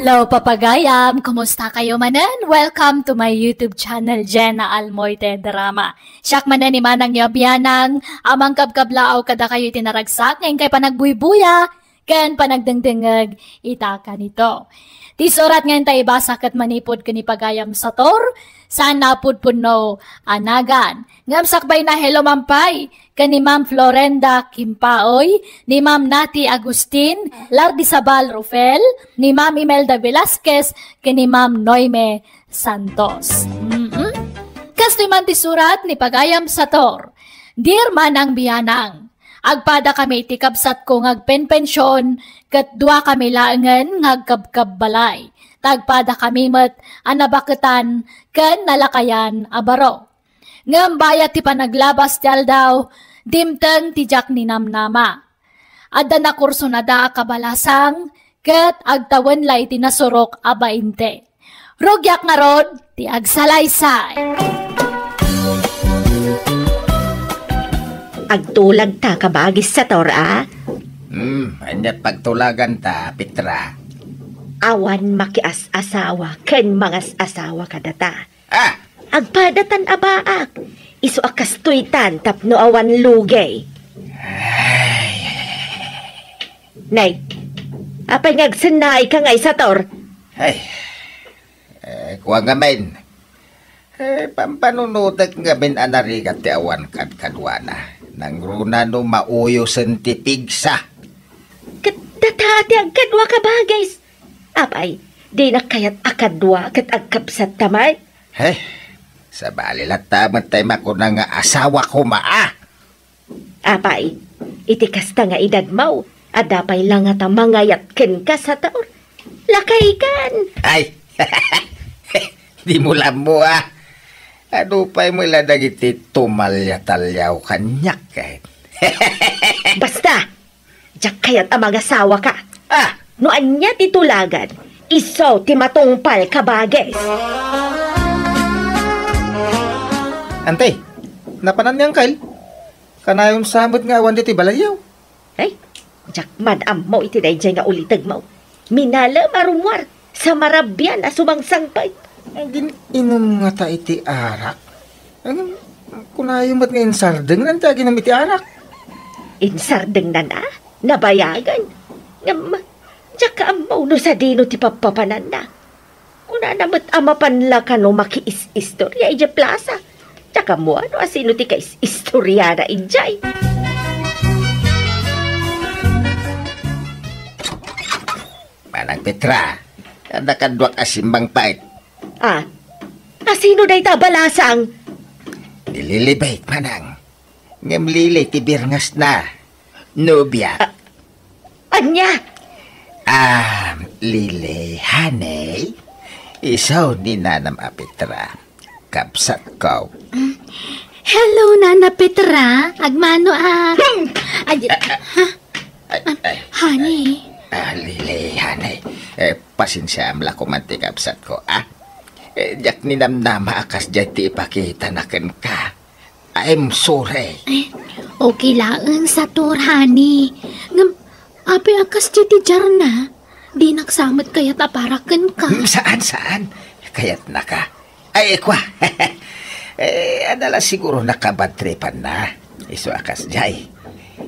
Hello, papagayam! Kumusta kayo manan? Welcome to my YouTube channel, Jenna Almoite Drama. Siyak manan ni manang yabianang, amang kabkablaaw kada kayo tinaragsak, ngayon kay panagbuy-buya, kan panagdengdengag, itaka nito. Tisurat ngayon tayo basak at manipod ka ni pagayam sa tor, saan napudpuno anagan. Ngamsakbay na hello mampay, ka ni Ma'am Florenda Kimpaoy, ni Ma'am Nati Agustin, Lardisabal Rufel, ni Ma'am Imelda Velasquez, ka ni Ma'am Noime Santos. Kastoy man tisurat ni pagayam sa tor, dear manang biyanang, agpada kami itikabsat ko ngagpenpensyon, kat dua kami laangan ngagkabkab balay. Tagpada kami mat anabaketan ken nalakayan abaro. Ngem bayat ti panaglabas tial daw, dimteng tijak ni namnama. Adda na kurso na da kabalasang, ket agtawan lay tinasurok abainte. Rogyak nga rod, ti agsalaysay. Agtulag ta kabagis sa tora? Anyat pagtulagan ta, Petra. Awan makias-asawa, ken mangas-asawa kadata. Ah! Agpadatan abaak, iso akastuitan tapno awan lugay. Nay, apay ngagsanay ka ngay sa tor? Ay, kuha nga men. Pampanunutak nga men anarigat ti awan kadkadwana. Nang runa no mauyo senti pigsa. Katati ang kadwa ka bagay. Apay, di na kayat akadwa kat agkapsat tamay? Sa balilat tamat tayo makuna nga asawa ko maa. Apay, itikas ta nga edad mo, adapay lang at mangayat ken ka sa taor. Lakay kan. Ay, di mo lang mo Ano pa'y mo iladag iti tumalya-talyaw kanyak kahit. Basta, diyak kayat ang mag-asawa ka. Ah! Noan niya titulagan, iso ti matungpal ka bagay. Antay, napanan niyang kail. Kanayong samot nga awan diti balayaw. Ay, diyak madam mo iti dayjay nga ulitag mo. Minala marumwar sa marabyan a sumangsangpay. Inom nga ta iti arak. Kunayong ba't ngayon sardeng nanta ginam iti arak? Insardeng na na, nabayagan. Diyak ka amaw no sa dino ti papapanan na. Kuna namat amapanla ka no makiis-istorya ija plaza. Diyak mo ano asino ti kais-istorya na ijay. Manang Petra, nakadwak asimbang pait. Asino day tabalasang? Nililibay, manang. Ngamlilay ti birngas na. Nobya. Anya? Lili, hanay. Isaw ni Nanam Petra. Kapsat ko. Hello, Nana Petra. Agmano honey. Lili, hanay. Pasensya amla ko man ti kapsat ko, Diyak ni namnama akas dyan ti ipakita na ken ka. I'm sorry. Okay lang sa tor, honey. Api akas dyan ti jarna. Di naksamot kaya taparakan ka. Saan? Kaya't na ka. Ay, kwa. Adala siguro nakabatripan na. Iso akas jay.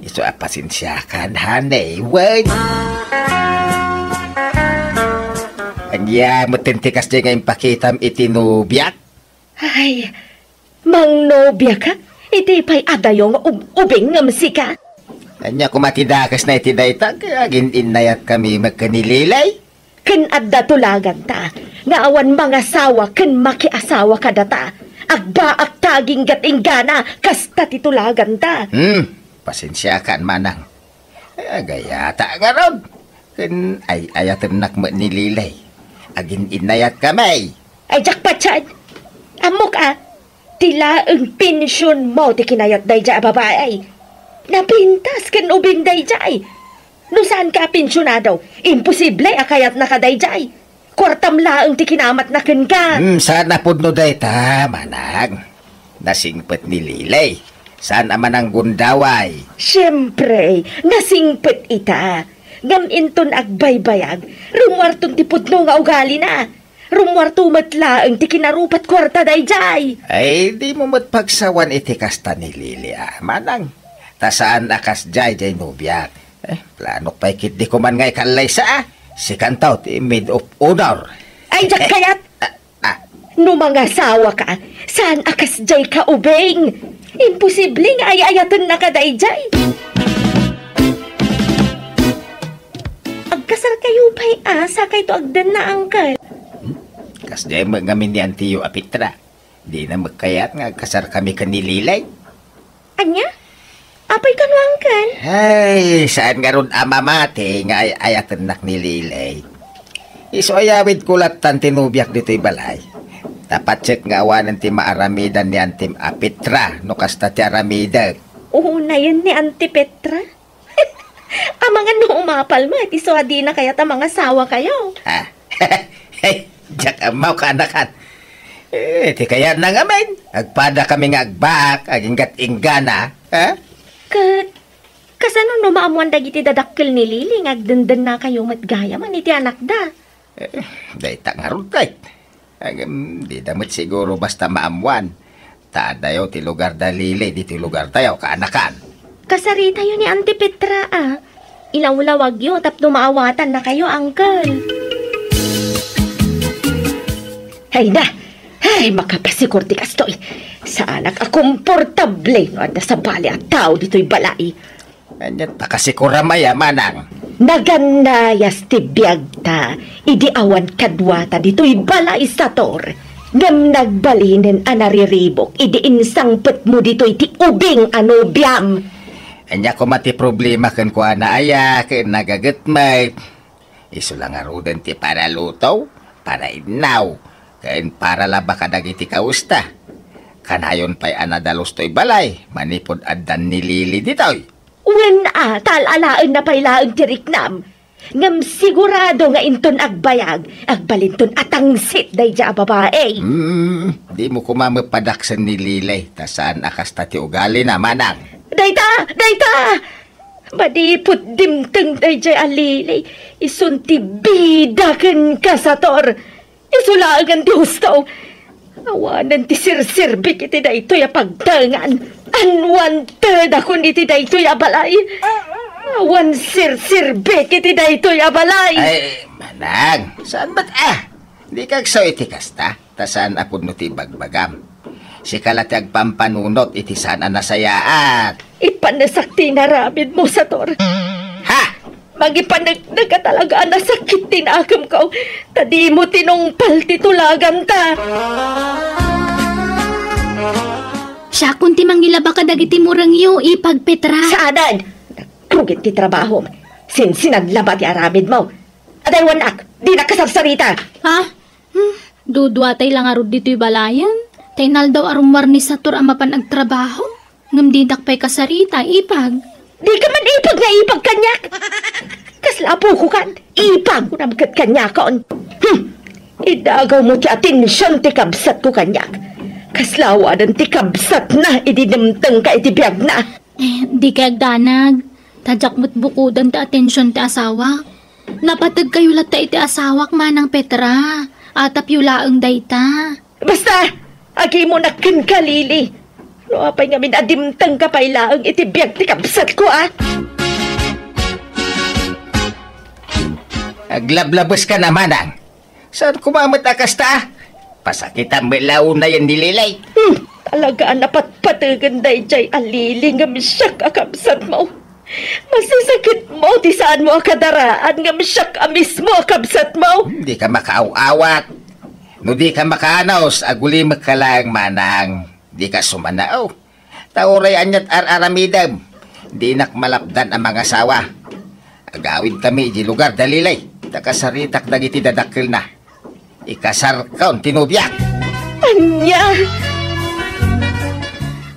Iso apasensyakan, honey. Wait. Anya, matentikas dyan ngayong pakitam itinubyak? Ay, mang nobya ka? Iti pa'y adayong ubing ng masika. Anya, kumatidakas na itidaytag, agin inayat kami magkanililay. Ken adda tulagan ta, nga awan mga sawa ken makiasawa ka data. Agbaak taging gatinggana, kasta titulagan ta. Pasensya kan manang. Agayata nga ron. Ken ay ayatan nakma nililay. Agin inayat kamay. Ay, jakpatsyad. Amok tila ang pensyon mo ti kinayat day dya babae. Napintas kan ubing day dya. No saan ka pensyonado? Imposible akayat na ka day dya. Kwartam laang ti kinamat na ken ka. Saan na pudno day ta, manang? Nasingpet ni Lilay. Saan naman ang gundaway? Siyempre, nasingpet ita. Ngam inton agbaybayag, rumwarton ti pudno nga ugali na. Rumwarto matlaang ti kinarupat kwarta dayjay. Ay, di mo matpagsawan iti kasta ni Lili, manang. Tasaan akas jay nubyak. Plano pa ikit di ko man ngay kalay sa, si kantaw ti mid of honor. Ay, jak kayat! No mga sawa ka, saan akas jay ka ubeng? Imposible nga ay-ayatan na ka dayjay. Agkasar kayo pa'y asa kay to agdan na angkal. Kas jay magamin ni Antiyo Apitra. Di na magkayat nga kasar kami kanililay. Anya? Apay ka no angkal? Ay, saan nga ron amamate nga ayatan nak ni Lilay. Iso ayawid kulat tan tinubyak dito'y balay. Tapat check nga awanan ti maaramidan ni Antim Apitra no kasta ti aramida. Oo na yun ni Auntie Petra. Ang mga no umapal mo, iso adi na kaya ta mga sawa kayo. Ha? Hey, jak amaw ka anakan. Ti kaya na nga men. Agpada kami nga agbak, aginggat inggana. Ha? Kasano no maamuan dagiti dadakkel ni Lili agdandan na kayo matgaya man iti anak da. Day tangarod kahit. Di damot siguro basta maamuan. Taadayo ti lugar da Lili, di ti lugar tayo kaanakan. Kasari tayo ni Auntie Petra Ilaw-lawag yun, tapno maawatan na kayo, uncle. Hay na! Ay, makapasikor ti kastoy. Saan komportable no anda sa bali at tao dito'y balai. Anyat pakasikura maya, manang. Nagandayas ti biyagta, idi awan kadwata dito'y balai sa tor. Ngam nagbalinin anariribok, idi insangpet mo dito'y ti ubing anubyam. Anya ko mati problema kan ko aya ken nagagetmay. Isu lang aruden ti para lutaw, para inaw, ken para laba kadagiti kausta. Kanayon pa'y anadalos to'y balay, manipod addan ni Lili ditoy. Wen talalaan na pa'y laang tiriknam. Ngam sigurado nga inton agbayag, agbalinton atangsit day dya babae. Di mo kumamapadaksan ni Lili, tasaan akas ti ugali na manang. Dayta! Madipot dimteng day jay alilay. Isunti bida ken kasator. Isulagan ti husto. Awanan ti sirsirbik iti daytoy a pagtangan. Unwanted akon iti daytoy a balay. Awan sirsirbik iti daytoy a balay. Ay, manang, saan ba't Di kagsaw iti kasta, tasaan apod no ti bagbagam. Si kalati agpampanunot iti sana nasayaat. Ipanasakti na ramid mo sa tor. Ha? Magipanagdag ka talaga nasakit tinakam ka. Tadi mo tinongpal titulagan ta. Siya kung ti mangilaba ka dagiti murang yu, ipagpetra. Saanan? Nagkrugit ti trabaho. Sinaglabat ti aramid mo. Aday wanak, di nakasarsarita. Ha? Dudwatay lang arod dito'y balayan. Tainal daw arumar ni Satur ang mapan agtrabaho. Ngam didak pa'y kasarita, ipag. Di ka man ipag nga ipag kanyak. Kaslapo ko kan, ipag ko namkat kanyakon. Idagaw mo ti atensyon ti kabsat ko kanyak. Kaslawadan ti kabsat na, idinamtang ka iti biyag na. Di kay agdanag. Tadyak mo't bukudan ti atensyon ti asawa. Napatag kayo lata iti asawak manang Petra. Atap yulaang dayta. Basta! Agi mo na kalili. No, apay nga minadimtang kapailaang itibiyag ti kapsat ko, Aglablabos ka naman, Saan kumamat akas ta? Pasakitan mo lao na yan nililay. Talaga napatpatagan day jay aliling nga misyak akapsat mo. Masisakit mo, di saan mo akadaraan nga misyak mismo akapsat mo. Hindi ka makaaw-awat. No di ka makaanaos, aguli magkalang manang. Di ka sumanao. Tauray anyat aramidam. Di nakmalapdan ang mga sawa. Agawin kami di lugar dalilay. Takasaritak dagiti dadakil na. Ikasar kaon tinubyak.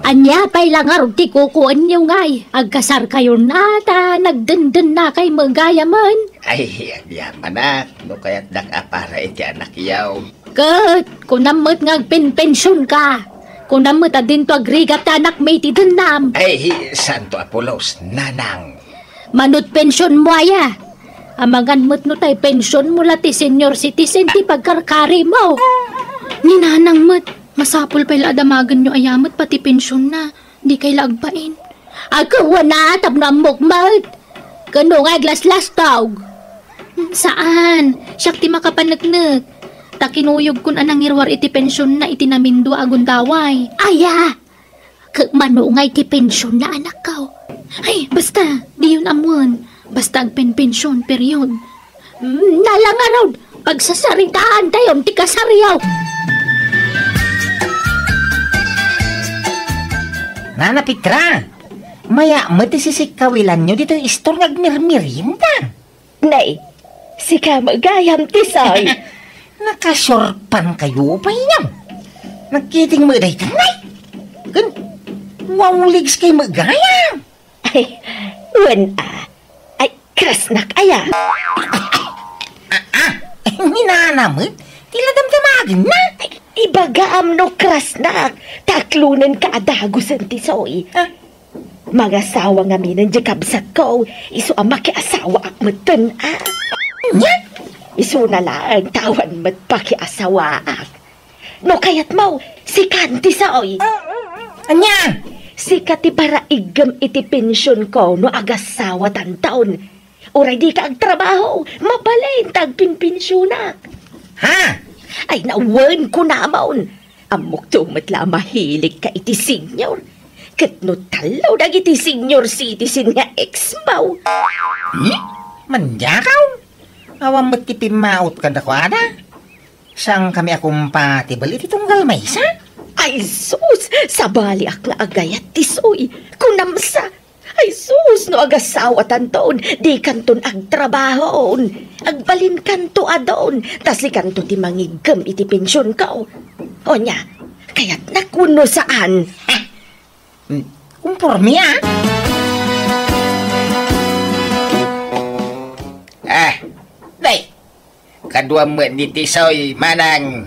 Anya pa'y lang arod ti kukuan niyo ngay. Agkasar kayo nata, nagdandan na kay magayaman. Ay, agyaman na. No kaya't nakapara iti anak yaw. Kat, kung namot ngagpin-pensyon ka. Kung namot adin to agrigat anak may ti danam. Ay, Santo Apolos, nanang. Manut pensyon mo aya. Amangan mo't no tay pensyon mula ti senior citizen ti pagkarkari mo. Ninanang mo't, masapol pa'y adamagan nyo ayamot pati pensyon na. Di kay lagpain. Ako wana, tabnamok mat. Kano nga glas-las tawg. Saan? Siyak ti makapanagnak. Takinuyog kun anang irwar iti pensyon na itinamindo agun daway. Aya! Manungay ti pensyon na anak ko. Ay, basta, di yun amon. Basta agpen-pensyon, period. Nalangarod, pagsasaritaan tayo, ti kasaryaw. Nana Petra, maya matisisikawilan nyo dito istor ngagmirmirinda. Nay, si ka magayam tisoy. Nakasorpan kayo pa inyam. Nagkiting mo day tanay. Gan, wawuligs kay magayam. Ay, wen ay, krasnak aya. Hinanamot, tila damdamagin na. Ibagaam no krasnak, taklunan ka adagusan tisoy. Mga asawa nga minan di kabsat ko, iso ang makiasawa ak matan Nya? Iso na lang tawan mat pakiasawa ak. No kayat mo, si Kanti soy. Anya? Si Kati para igam iti pensyon ko no agasawa tan taon. Uray di ka ag trabaho, mabalin tag pinpensyonak. Ha? Ay nawan ko namon. Amok tumatla mahilig ka iti senior. Katno talaw dag iti senior citizen nga ex-maw. Manjakaw? Awang matipimaot ka na ko, ada? Sang kami akong patibal iti tunggal maysa? Ay sus, sabali ak nga agayat tisoy. Kunamsa. Ay sus, no agasawa tanton, di kanton ag trabahon. Agbalin kanto adon, tas si kanto ti mangigam iti pensyon ko. O nya, kaya't nakuno saan? Kumpormi day, kadua mo ni Tisoy, manang.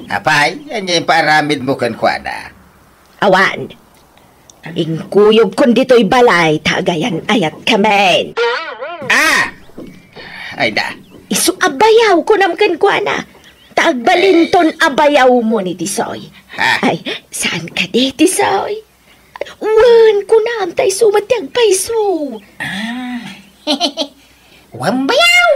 Apay, yan yung paramid mo kan kuana. Awan, ingkuyog kun dito'y balay, tagayan ayat kamen. Ay da. Isu abayaw ko namkan kuana. Tagbalinton abayaw mo ni Tisoy. Ay, saan ka di, Tisoy? Wan ko na amtay sumatyag paiso. Wambayaw!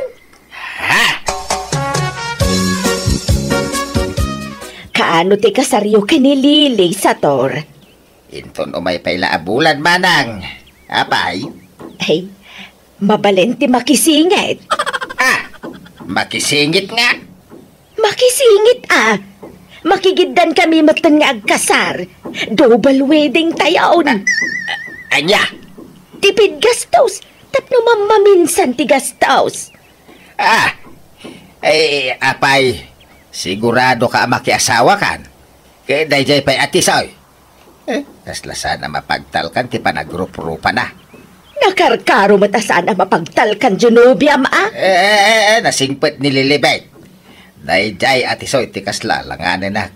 Kaano ti kasaryo kanilili sa tor? Inton umay payla abulan, manang. Apay? Ay, mabalenti makisingit. Makisingit nga. Makisingit Makigiddan kami matan nga agkasar. Double wedding tayaon. Anya? Tipid gastos. Tapno mamaminsan ti gastos. Apay, sigurado ka makiasawa kan? Kaya dayjay pa'y atisaw. Kaslasan na mapagtalkan ti panagrup-rupa na. Nakarkaro matasan na mapagtalkan Genovia Nasingpet ni Lilibet. Dayjay atisoy ti kasla langanan na.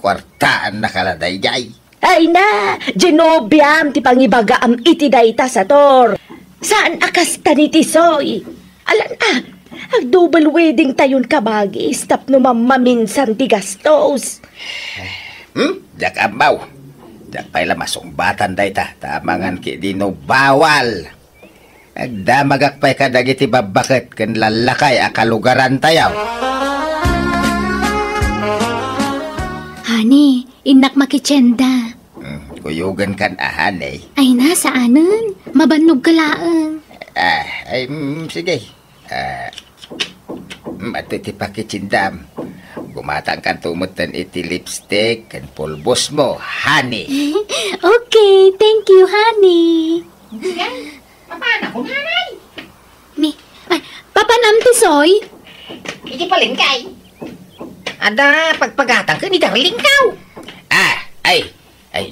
Kwartaan na kala dayjay. Ay na, Genoviam ti pangibagaam iti dayta sa tor. Saan akas tani Tisoy? Alan ag double wedding tayon kabagis tapno mamaminsan ti gastos. Jak abaw. Jak payla masumbatan dayta. Tamangan ki dino bawal. Nagdamagak pa'y kadagiti babaket ken lalakay akalugaran tayaw. Hani, inak makitsenda. Kuyugan kan hanay. Ay na, saanan? Mabanog kalaan. Sige. Matiti pakitsindam. Gumatang kan tumutan iti lipstick kan pulbos mo, honey. Okay, thank you, honey. Paano kung hanay? Papanam Tisoy? Iti palingkay. Ada pagpagatang ka ni darling kaw. Ay,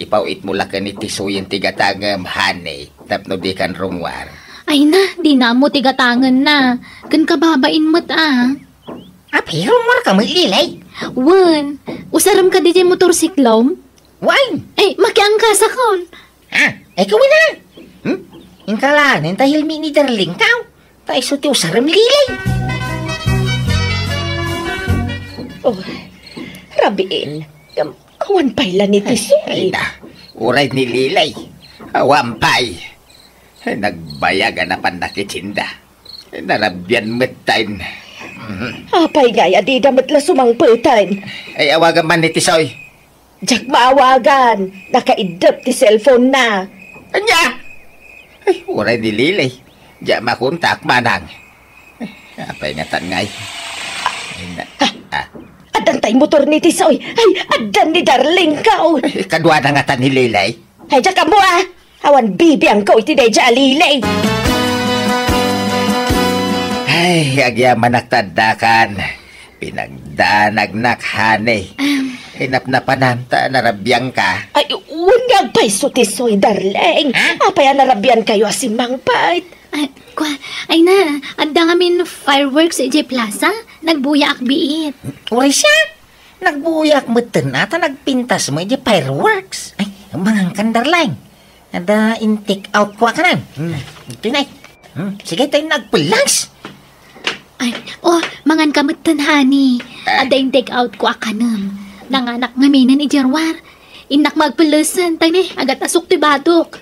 ipawit mo lang ka ni Tisoy yung tigatangam, honey. Tapno di kan rungwar. Ay na, di na mo tigatangan na. Kan kababain mo't Pero rungwar ka mailay. Wan, usaram ka di motorsiklom? Wine. Ay, makiangkas akon. Kawin na. Ingkalanin tahil mi ni darling kaw. Tayo so ti usaram lilay. Oh, rabiin. Awan pala ni Tisoy. Ay na, uray ni Lilay. Awampay. Nagbayagan na pandakitinda. Narabyan metain. Apay gaya di damat la sumangputan. Ay awagan man ni Tisoy. Jak maawagan. Nakaidap ti cellphone na. Anya! Ay, uray ni Lilay. Diya makontak manang. Apay nga tangay. Ay na, Adan tay motor ni Tisoy. Ay, adan ni Darling ka. kadwa na nga tan ni Lilay. Ay, jak ka mo Awan bibi ang ko iti deja alilay. Ay, agya managtadakan. Pinagdanag nakhane. Hinap na pananta, narabiyang ka. Ay, unyag pa'y so Tisoy, Darling. Apay narabyan kayo asimang pait. Ay na, anda ngamin fireworks sa EJ Plaza. Nagbuya akbiit. Uray siya. Nagbuyak mo at nagpintas mo di fireworks. Ay, mga kandarlang. Ada in-take out ko ka na. Pinay. Sige tayo nagpulas. Ay, mangan kamutan, honey. Ada yung take out ko akanam. Nanganak ngaminan ijarwar. Inak magpulusan, tani, agat asok ti batok.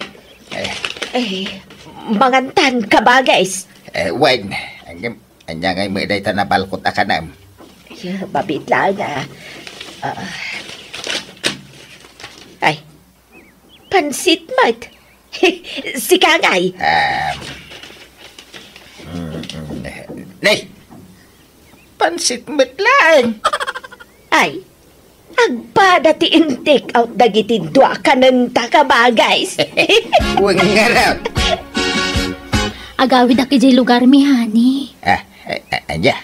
Mangantan ka ba, guys? Wen, anya ngay mo day tanabalkot akanam. Babit lang ay, pansit mat. Si Kangay. Nay, pansit mat lang. Ay, agpada ti in-take out dagiti dua kananta ka ba, guys? Huwag nga raw. Agawid aki jay lugar mi, honey. Anya,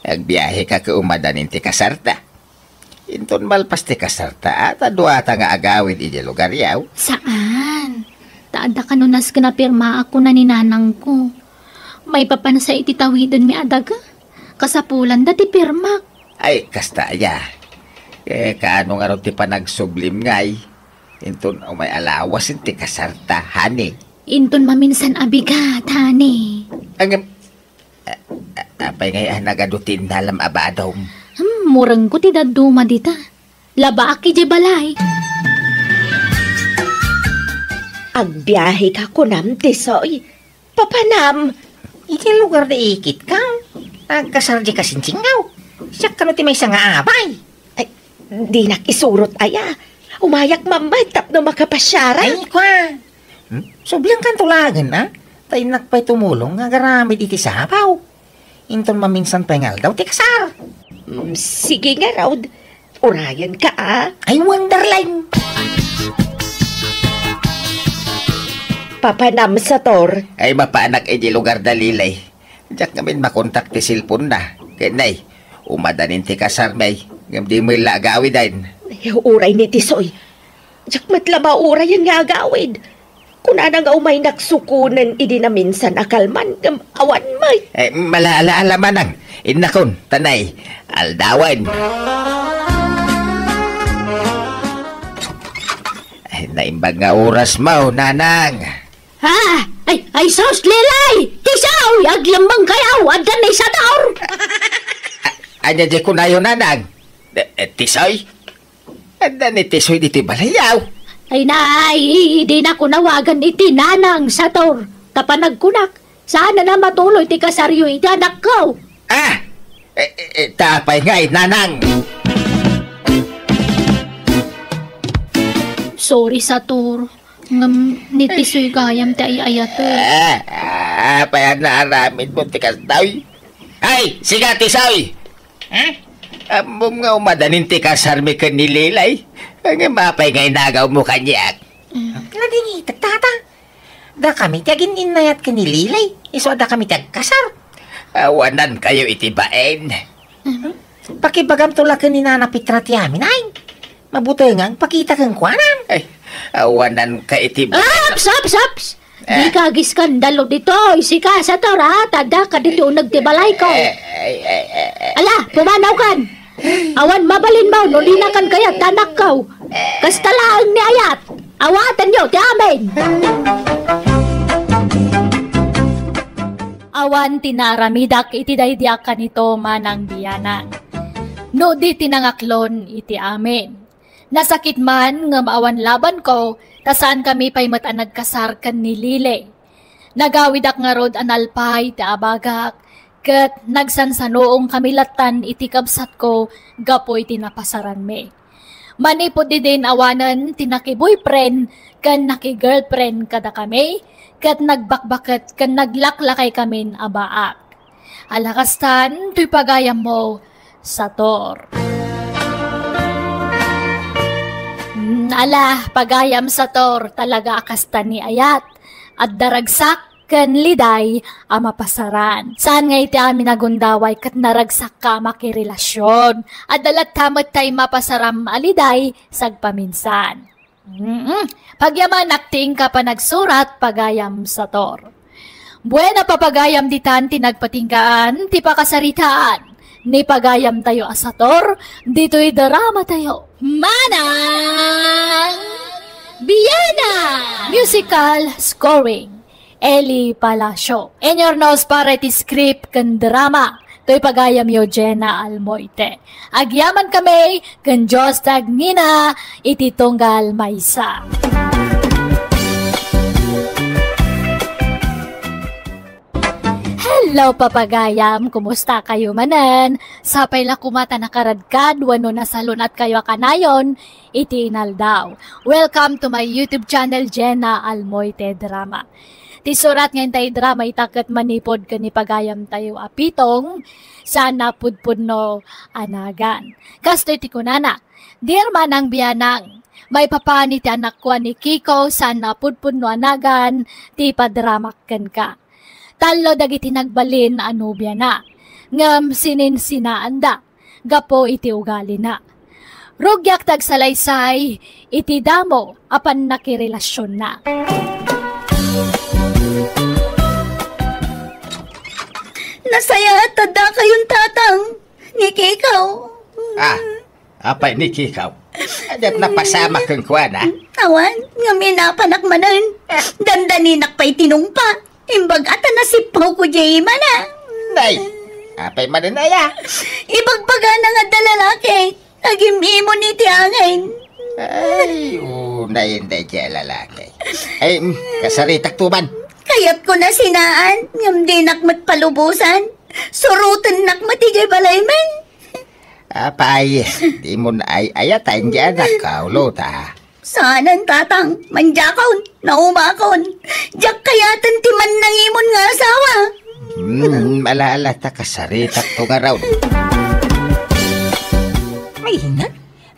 agbiyahe ka ka umadanin ti kasarta. Inton malpas ti kasarta at aduata nga agawid iti lugar yaw. Saan? Taada ka nunas ka na pirma ako na ninanang ko. May papansa iti tawidon mi adaga. Kasapulan dati pirma. Ay, kasta ya. Kaano nga ron ti panagsublim ngay. Inton may alawas ti kasarta, hani. Inton maminsan abigat, honey. Ang apay ngay nagadutin dalam abadom. Murang ko ti daduma dita. Laba aki di balay. Agbiyahe ka kunam, Tisoy. Papanam. Iti lugar na ikit ka. Nagkasal di kasinsingaw. Siya ka no ti may nga abay. Ay, di nakisurot aya. Umayak mamay tapno makapasyara. Ay, kwa. Sublang kan tulagan, ha? Tayo nakpay tumulong nga garamid iti sabaw. Inton maminsan pengal daw ti kasar. Sige nga, Raud. Urayan ka, Ay, wonderline. Papanam sa tor. Ay mapaanak iti lugar dalilay. Diyak namin makontak ti silpon na. Kenay, umadanin ti kasar may. Ngam di mo ilagawid din. Uray ni Tisoy. Diyak matlaba urayan nga agawid. Kung nga umay naksukunan, idi na minsan akalman, awan may. Malala manang, inakon, tanay, aldawan. Ay, naimbag nga oras mo, nanang. Ha? Ay, sos, lilay! Tisaw! Aglambang kayaw! Adan na isa taor! Anya di ko na yun, nanang. Tisoy? Adan ni Tisoy diti balayaw. Ay nay, di na ko nawagan iti nanang sa tor. Kapanagkunak, sana na matuloy ti kasaryo iti anak ko. Tapay nga nanang. Sorry sa tor. Ngam, nitisoy gayam ti ayato. Payan na aramid mo ti kastaw. Ay, siga Tisoy! Amom nga umadanin ti kasar mi kanililay. Ang mapay ngay nagaw mo kanyak. Lading tata. Da kami tiyagin inayat kanililay. Iso da kami tiyagkasar. Awanan kayo itibain. Pakibagam tula kanina na pitra ti amin ay. Mabuti nga pakita kang kwanan. Ay, awanan ka itibain. Saps! Di ka giskandalo dito. Isika sa tor ha. Tada ka dito nagtibalay ko. Ala, pumanaw kan. Awan mabalin mo, nulinakan kaya tanak ko. Kastalaan ni ayat. Awatan nyo, ti amin. awan tinaramidak iti daydiak kanito manang biyanan. No di tinangaklon iti amin. Nasakit man nga maawan laban ko, tasaan kami pa'y matanagkasar kan ni Lile. Nagawidak nga rod analpay ti abagak, ket nagsansanoong kamilatan iti kabsat ko, gapoy tinapasaran me. Manipod di din awanan tinaki-boyfriend, kan naki-girlfriend kada kami, ket nagbakbaket kan naglaklakay kamin abaak. Alakastan, tuy pagayam mo, Sator. Ala, pagayam Sator, talaga akastan ni Ayat, at daragsak ken liday ama pasaran. Saan nga iti amin nagundaway kat naragsak ka makirelasyon, at dalat tamat tay mapasaram aliday sagpaminsan. Pagyaman akting ka pa nagsurat pagayam Sator. Buena papagayam ditan tinagpatingkaan, ti pakasaritaan. Ni pagayam tayo asator, dito'y drama tayo. Manang Biyana! Musical scoring, Eli Palacio. In your nose para iti script kan drama, to'y pagayam yo Jenna Almoite. Agyaman kami, kan Diyos tagnina, iti tunggal maysa. Hello papagayam, kumusta kayo manan? Sapay la kumata nakaradkad, wano nasalunat kayo kanayon, iti inaldaw. Welcome to my YouTube channel, Jenna Almoite Drama. Ti surat ngayon tayo drama itakat manipod ka ni pagayam tayo apitong, sana pudpudno anagan. Kasto iti kunana, dear manang biyanang, may papani ti anak ko ni Kiko, sana pudpudno anagan, ti padramakkan ka. Talo dagiti nagbalin anubya na, ngam sininsinaan da, gapo iti ugali na. Rugyak tagsalaysay, iti damo, apan nakirelasyon na. Nasaya tada kayong tatang, ni Kikaw. Apay ni Kikaw. Adat napasama kang kuwan, ha? Awan, nga minapanak manan, dandaninak pa'y tinungpa. Imbag ata nasipaw ko jay mana. Nay, apay maninaya. Ibagbaga na nga dalalaki. Agimimo ni tiangin. Ay, unay hindi siya lalaki. Ay, kasaritak tuban. Kayat ko na sinaan. Ngam di nakmat palubusan. Surutan nakmat ijay balayman. Apay, di mo na ay ayatayin dyan nakaulo ta. Saanan tatang, manjakon, naumakon. Jak kayatan timan nang imon nga asawa. Malala ta kasaritak to nga raw. Ay,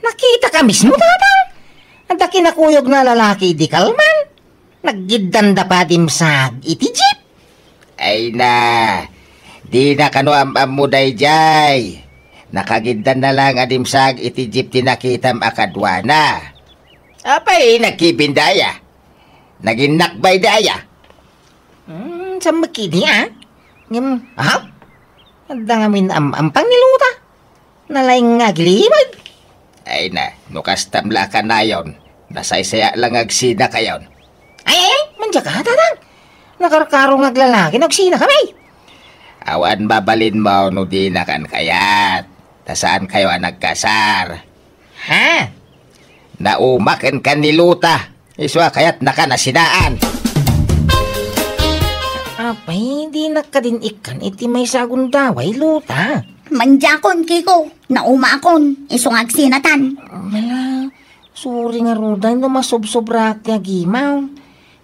nakita ka mismo, tatang. Ang kinakuyog na lalaki di kalman. Naggidanda pa dimsag iti jeep. Ay na, di na kano mo dayjay. Nakagidan na lang adimsag iti jeep tinakitam akadwana. Apay, nagkibindaya. Naginakbay daya. Sa makini, Ang dangamin ampang niluta. Nalaing nga gilimag. Ay na, nukastamla ka na yon. Nasaysaya lang agsina kayon. Ay, manja ka, tatang. Nakarkarong naglalaki, nagsina kami. Awan babalin mo, no di na kan kayat. Tasaan kayo ang nagkasar? Ha? Naumakan ka niluta. Iswa kaya't nakanasinaan. Apay, hindi nakadinikan iti may sagundaway, luta. Manjakon, Kiko. Naumakon. Isong agsinatan. Mala, sorry nga ruday no masobsobra kaya gimaw.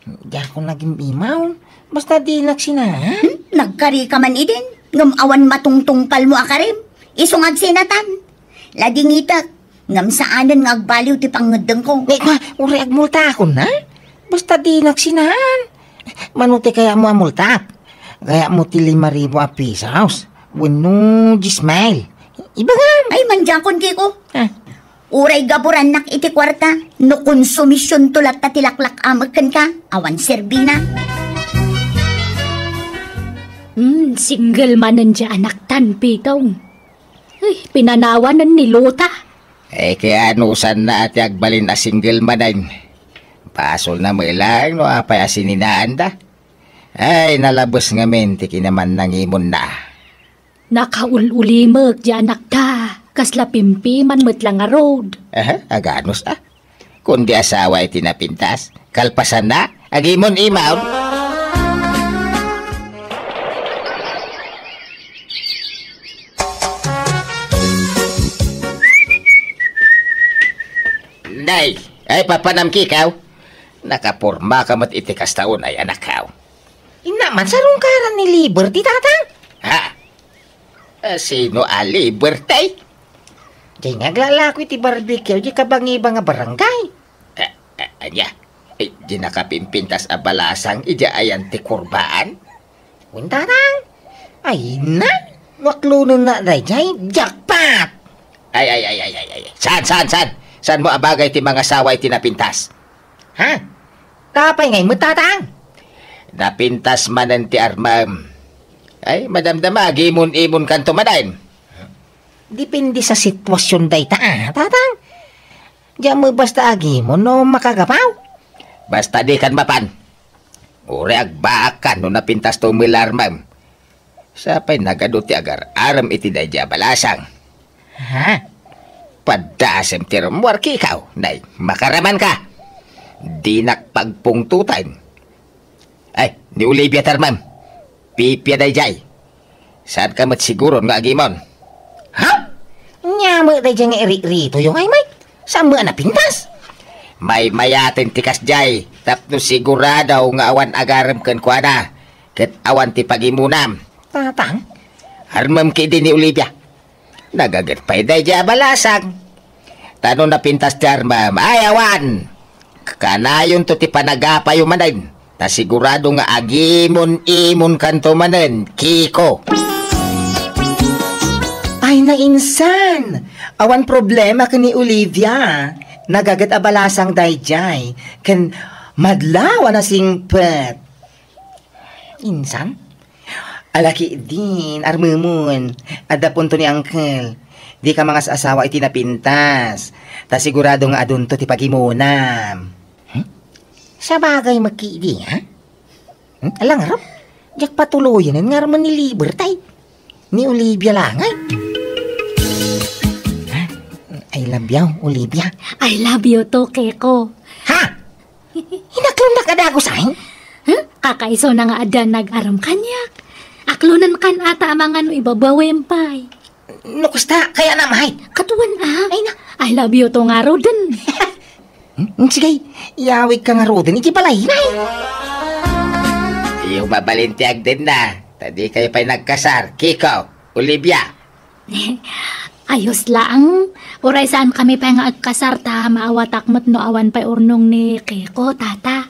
Di ako naging imaw. Basta di nagsinaan. Nagkari ka man idin. Ngam matungtungpal mo akarim. Isong agsinatan. Ladingitak. Ngam saanan nga agbaliw ti pangadang ko. Uri agmulta ako na. Basta di nagsinaan. Manuti kaya mo amulta. Kaya mo ti 5,000 a pesos. Wano, gismail. Iba nga. Ay, manjakon, Kiko. Uray gaburan nak iti kwarta. No konsumisyon tulat ta tilaklak amagkan ka. Awan serbina. Single manan dyan anak tan pitong. Ay, pinanawanan ni Lota. Kaya anusan na ati agbalin a single manan. Pasol na mo ilang no apay asininaan da. Ay, nalabos nga men, tiki naman nangimon na. Nakaululimag di anak ta. Kasla pimpiman mo't lang nga road. Aganos Kundi asawa iti napintas, kalpasan na, agimon imaw. Day, ay papanam kikaw. Nakapurma ka mat itikas taon ay anak kaw. Inaman, sarong karan ni Liberty, tatang. Sino a Liberty? Di naglalako iti barbecue, di kabangiba nga barangay. Anya, di nakapimpintas a balasang ija ayan ti kurbaan. Tatang, ay na, waklunan na dayjay, jackpot. Ay. San? San mo abagay ti mga saway ti napintas? Ha? Tapay ngay mo, tatang. Napintas manan ti armam. Ay, madamdama, gimon-imon kanto madain. Depende sa sitwasyon day tatang. Diyan mo basta agimon no makagapaw. Basta di kan mapan. Ure agbakan no napintas to milarmam. Sapay nagaduti agar aram iti dayja balasang. Ha? Padasem ti ramuar kikaw, nay, makaraman ka. Di nakpagpungtutan. Ay, ni Olivia tarmam. Pipya dayjay. Saan ka mat siguro nga agimon? Ha? Nyama dayjay nga iri-rito yung ay Mike. Saan mo napintas? May mayatin tikas jay. Tapno sigurado nga awan agaram ken kuana. Ket awan ti pagimunam. Tatang? Harmam ki din ni Olivia. Nagagat pa'y dayjay balasang. Tano napintas jarmam. Ay awan. Kanayon to ti panagapayo manin. Ta sigurado nga agimon-imon kanto manen, Kiko. Ay nainsan. Awan problema ka ni Olivia. Nagagat abalasang dayjay. Ken madlaw na singpet. Insan? Alaki din, armumon. Ada punto ni Uncle. Di ka mga asawa iti napintas. Ta sigurado nga adunto ti pagimunam. Sa bagay magkiidi, ha? Alang harap, jak patuloyan nga raman ni Liberty. Ni Olivia lang, ay. I love you, Olivia. I love you too, Keko. Ha? Hinaklong na kadago sa'yo? Kakaiso na nga adan nag-aram kanyak. Aklunan kan ata mga no ibabawin pa'y. Nukusta, kaya na mahit. Katuan Ay na. I love you to nga roden. Sige, iawig ka nga roden, iti balay na. Yung mabalintiag din na. Tadi kayo pa'y nagkasar, Kiko, Olivia. Ayos lang. Uray saan kami pa nga agkasar ta maawatak mo't no awan pa'y urnong ni Keko, tata.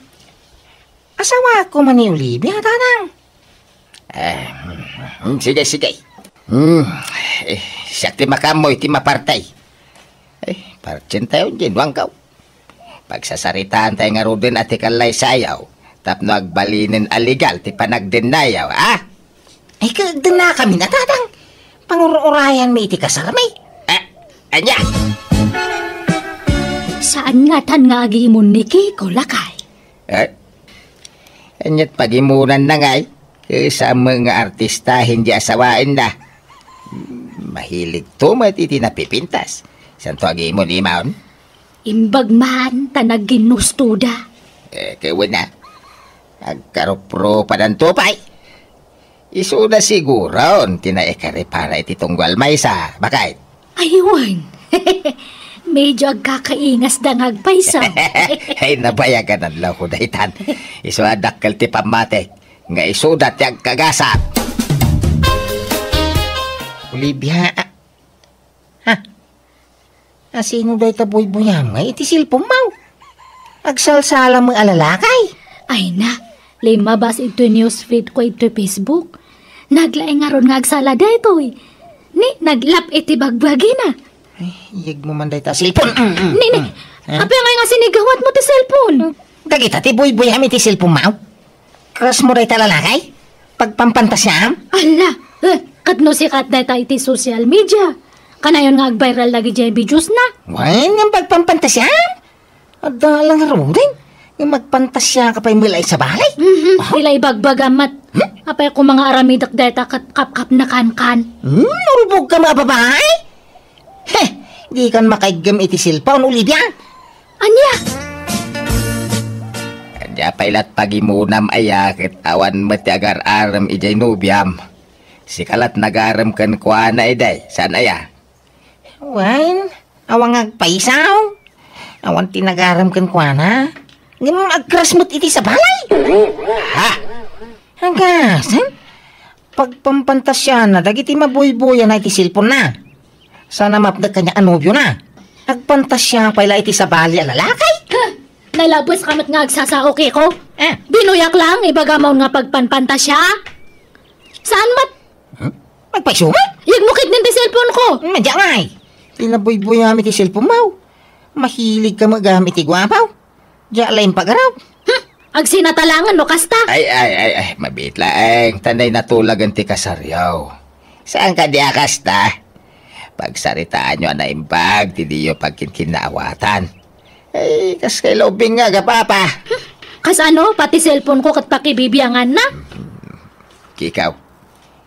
Asawa ko man ni Olivia, tatang. Sige. Siyak ti makamoy, ti mapartay. Parchen tayo dyan, wangkaw. Pagsasaritaan tayo nga rodin at ikalay sayaw. Tapno agbalinin aligal, ti panagdinayaw, ah? Ay, kagdan na kami na, tatang. Pangururayan may iti kasarmay. Anya? Saan nga tan nga agimon ni Kiko, lakay? Anyat pagimunan na ngay. Sa mga artista hindi asawain na. Mahilig to matiti napipintas. Saan to agimon imaon? Imbag man, tanag ginustuda. Kawan na. Agkarupro pa ng tupay. Iso na siguro, tinaekare para iti tunggal may sa bakit? Aywan. Medyo agkakaingas dangag paysa. Ay, nabayagan ang lako na itan. Iso adakal ti pamatek. Nga isudat ti agkagasat. Olivia, sino dahi taboy-buyam nga iti silpong mau? Agsalsala mo alalakay. Ay na, lima bas ito newsfeed ko ito Facebook. Naglaing nga ron nga agsala dito eh. Ni, naglap iti bagbagi na. Ay, iyag mo man dahi ta silpon. Ni, api nga sinigawat mo ti cellphone. Kagita ti boy-buyam iti silpong mau? Kras mo dahi talalakay? Pagpampantasyam? Ala, katno sikat na tayo iti social media. Kanayon nga ag-viral lagi dyan videos na. Wan, yung pagpampantasyam? Adalang rin. Yung magpantasya ka pa yung mulay sa balay. Sila ibagbagamat. Apay ko mga aramidak deta kap na kan. Nurubog ka mga babae? Heh, di kan makaigam iti silpaon, Olivia. Anya? Anya pailat pagimunam ayakit awan mati agar-aram ijay nubiam. Sikalat nagaram kan kuana iday. Saan aya? Wan, awang agpaisaw. Awan tinagaram kan kuana. Ngam agkrasmot iti sa balay. Ha? Hanggasan? Pagpampantasya na, dagiti mabuy-buya na iti silpon na. Sana mapdag kanya anobyo na. Agpantasya pala iti sa balay a lalakay. Nalabos kamat nga agsasao ko. Binuyak lang, ibagamaw nga pagpanpantasya. Saan mat? Magpaisumat? Yagmukit ng cellphone ko. Madya nga ay. Tinabuy-buy namin iti silpon mo. Mahilig ka magamit iti gwapaw. Diya laing pagaraw. Agsinatalangan no kasta. Ay, mabitla tanay natulagan ti kasaryaw. Saan ka di akasta? Pagsaritaan nyo na imbag, ti diyo pagkinkinawatan. Ay, kas kay lobing nga, gapapa. Kas ano, pati cellphone ko kat pakibibiyangan na. Kikaw,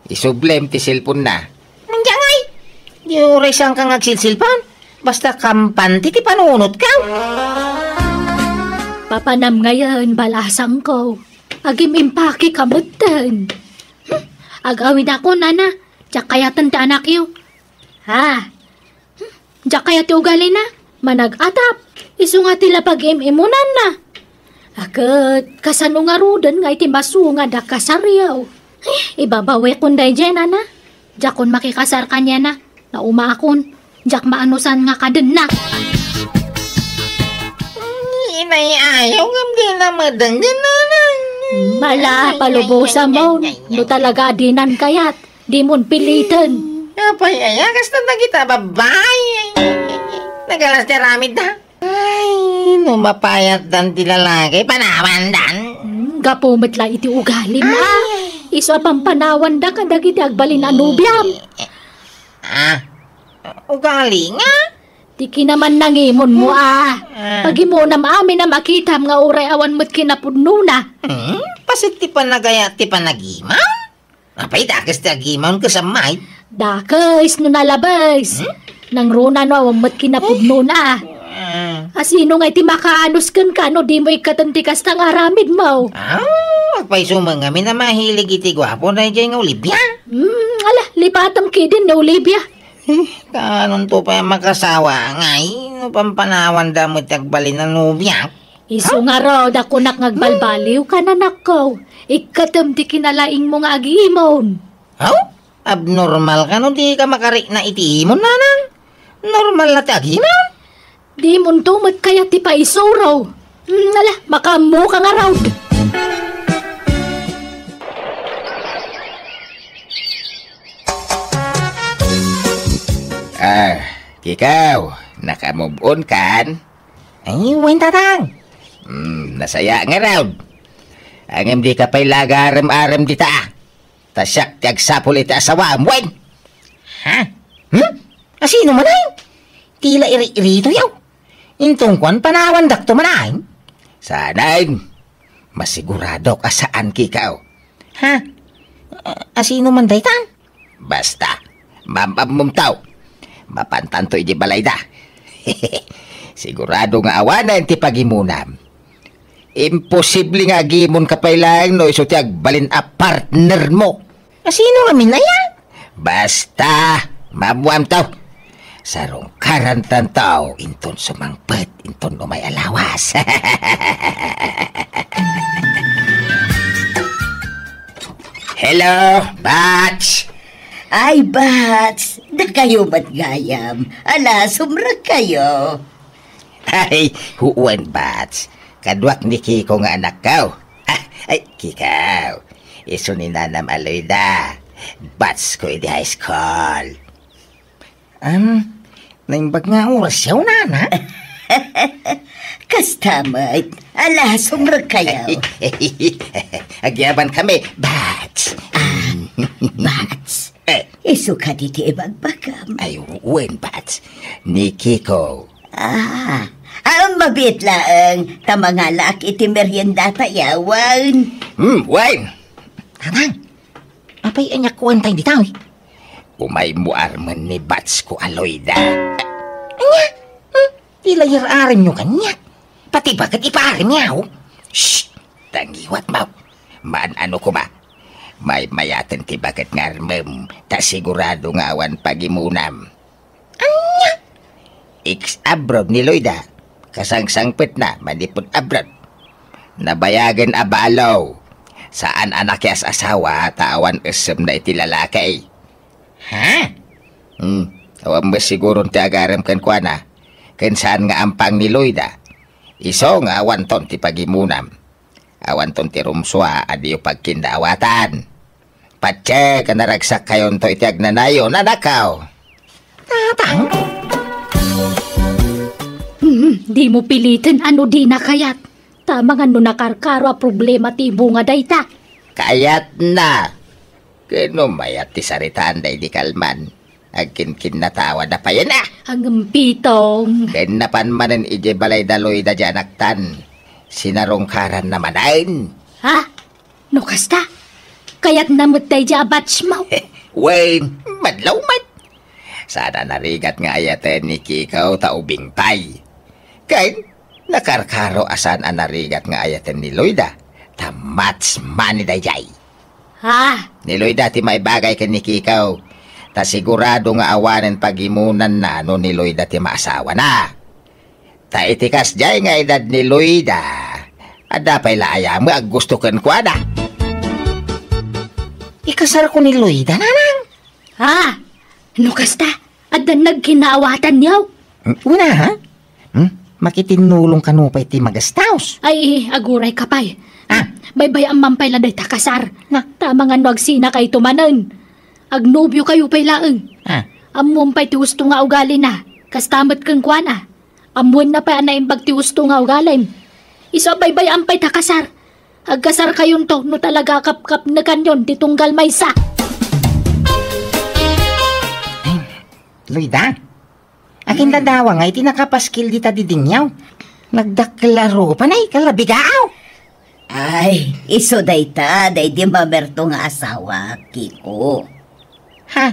isublem ti cellphone na. Madya nga ay. Di oray saan kang agsilsilpan. Basta kampante ti panunot ka. Papanam ngayon, balasang ko. Agim impaki kamutan. Agawin ako, nana. Diyak kaya tanda anak yu. Ha? Diyak kaya ti ugali na. Manag-atap. Isu nga tila pag-imimunan na. Agad, kasano nga rudan nga iti masunga da kasaryaw. Ibabawi kun day dyan, nana. Diyak kun makikasar kanya na. Naumakon. Diyak maanusan nga kaden na. Inay ayaw ngam di na madangganan. Mala, palubusan mo. No talaga adinan kayat. Di mon pilitan. Apay ayakas na kita babay. Nagalas ti ramid da. Ay, numapayat dan ti lalaki. Panawan dan. Gapumit la iti ugali na. Iso pampanawan da kadag iti agbalin anubiam. Ugali nga? Tiki naman nangimon mo Pagimunam amin na makita nga uray awan mo't kinapudno na. Pasit ti panagaya ti panagimaw? Apay dakas ti agimaw kasamay. Dakes no nalabas. Nang runa no awan mo't kinapudno na. Asino nga iti makaanos kan ka no di mo ikatantikas tang aramid mo. Agpay sumangami na mahilig iti gwapo na dyan nga Olivia. Ala, lipatam kidin na Olivia. Kanon to pa makasawa ngay, no pampanawan da mo tagbalin ng nubya. Isu nga raw, dako ngagbalbaliw ka na nakaw. Ikatam di kinalaing mo nga agimon. Abnormal ka no, di ka makarik na itiimon nanang. Normal na tagimon. Di mon tumat kaya ti pa iso raw. Ala, makamu ka nga raw. Kikaw, nakamove on kan? Ay, wen tatang. Nasaya nga raw. Angem di ka pa'y lagaram-aram di ta. Tasyak ti agsapul iti asawam, wen. Ha? Asino man ay? Tila iri-irito yaw. Intong kwan panawan dakto man ay? Sanain, masigurado ka saan kikaw. Ha? Asino man daytan? Basta, mamamumtaw. Mapantanto iti balay da. Sigurado nga awanan ti pagimunam. Imposible nga agimon ka pa lang no iso ti agbalin a partner mo. Sino nga minaya? Basta, mabuam tao. Sarong karantan tao, inton sumangpet, inton umay alawas. Hello, Bats! Ay, Bats, da kayo ba't gayam? Ala, sumrag kayo. Ay, huwan, Bats. Kadwak ni Kiko nga anak ko. Ay, Kikaw. Iso ni Nanam Aloyda. Bats ko iti high school. Naimbag nga oras yaw, nana. Kastamay, ala, sumrag kayo. Agyaban kami, Bats. Bats, iso ka diti ibagbagam. Ay, huwan, Bats. Ni Kiko. Mabit laang, tamangalak iti merienda tayawan. Wine. Tatang, apay anya kuwan tayo di tao. Umay mo arman ni Bats ko Aloyda. Anya? Di layar arim nyo kanya. Pati bagat ipaarim niya. Shh! Tangiwat mo. Maan ano ko ba? May mayaten ti bagat ngarmem. Ta sigurado nga awan pagimunam. Anya? Abroad ni Loyda. Kasangsangpit na manipod abroad. Nabayagan abalaw. Saan anak yas asawa tawan esem na iti lalaki. Ha? Awan mo siguro ti agaram kan kwa na. Kan saan nga ampang ni Loyda. Iso nga awan ton ti pagimunam. Awan ton ti rumswa adiyo pagkindawatan. Patse ka naragsak kayon to iti agnanayo na nakaw. Tatang? Di mo pilitin ano di na kayat. Tamang ano nakarkaro a problema ti bunga dayta. Kayat na. Kano mayat ti saritaan day di kalman. Agkin natawa na pa yan ah. Hanggang pitong. Kanapan manen ije balay daloy da janaktan. Sinarongkaran naman ayn. Ha? No kasta? Kayat namut day ja batch mo. Wayne, madlaw man. Sana narigat nga ayaten ni Kikaw taubing pay. Kain, nakarkaro asan ang narigat nga ayaten ni Loyda. Tamats mani dayjay. Ha? Ni Loyda ti may bagay ka ni Kikaw. Ta sigurado nga awanen pagimunan na no ni Loyda ti maasawa na. Ta itikas jay nga edad ni Loyda. Ada pa'y laaya mo ag gusto kan kwa na. Ikasar ko ni Loyda, nanang. Ha? No kasta? At nagkinaawatan niyaw? Una, ha? Makitinulong ka no pa iti magastaos. Ay, aguray ka pa'y. Ah? Baybay ang mampay lang day takasar. Na? Tamang ano agsina kay tumanan. Agnobyo kayo pa'y laeng. Ah? Amon pa'y ti gusto nga ugali na. Kastamat kang kwana. Amon na pa'y anaimbag ti gusto nga ugalim. Isa baybay ang pa'y takasar. Agkasar kayon to no talaga kap-kap na kanyon ti tunggal maysa. Loyda, akin dadawa nga iti nakapaskil di ta didingyaw. Nagdaklaro pa na ikalabigaaw. Ay, iso dayta, day di mamerto nga asawa, Kiko. Ha?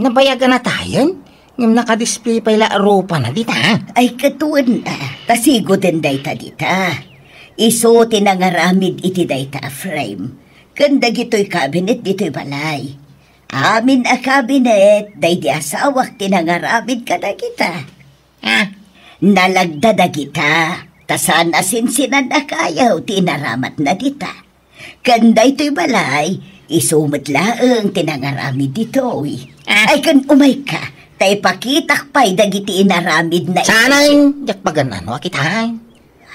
Nabayagan na tayo? Ngam nakadisplay pa ilaro pa na dita. Ay, katuan na, tasigo din dayta dita. Iso tinangaramid iti dayta frame. Kanda gito'y cabinet dito'y balay. Amin a kabinet, day di asawak tinangaramid ka na kita. Nalagdada kita, tasan asinsinan na kayaw tinaramat na dita. Kanda ito'y balay, isumot laang tinangaramid dito'y. Ay kan umay ka, tay pakitak pa'y dagiti inaramid na Sanay, jakpagan ano akitahay.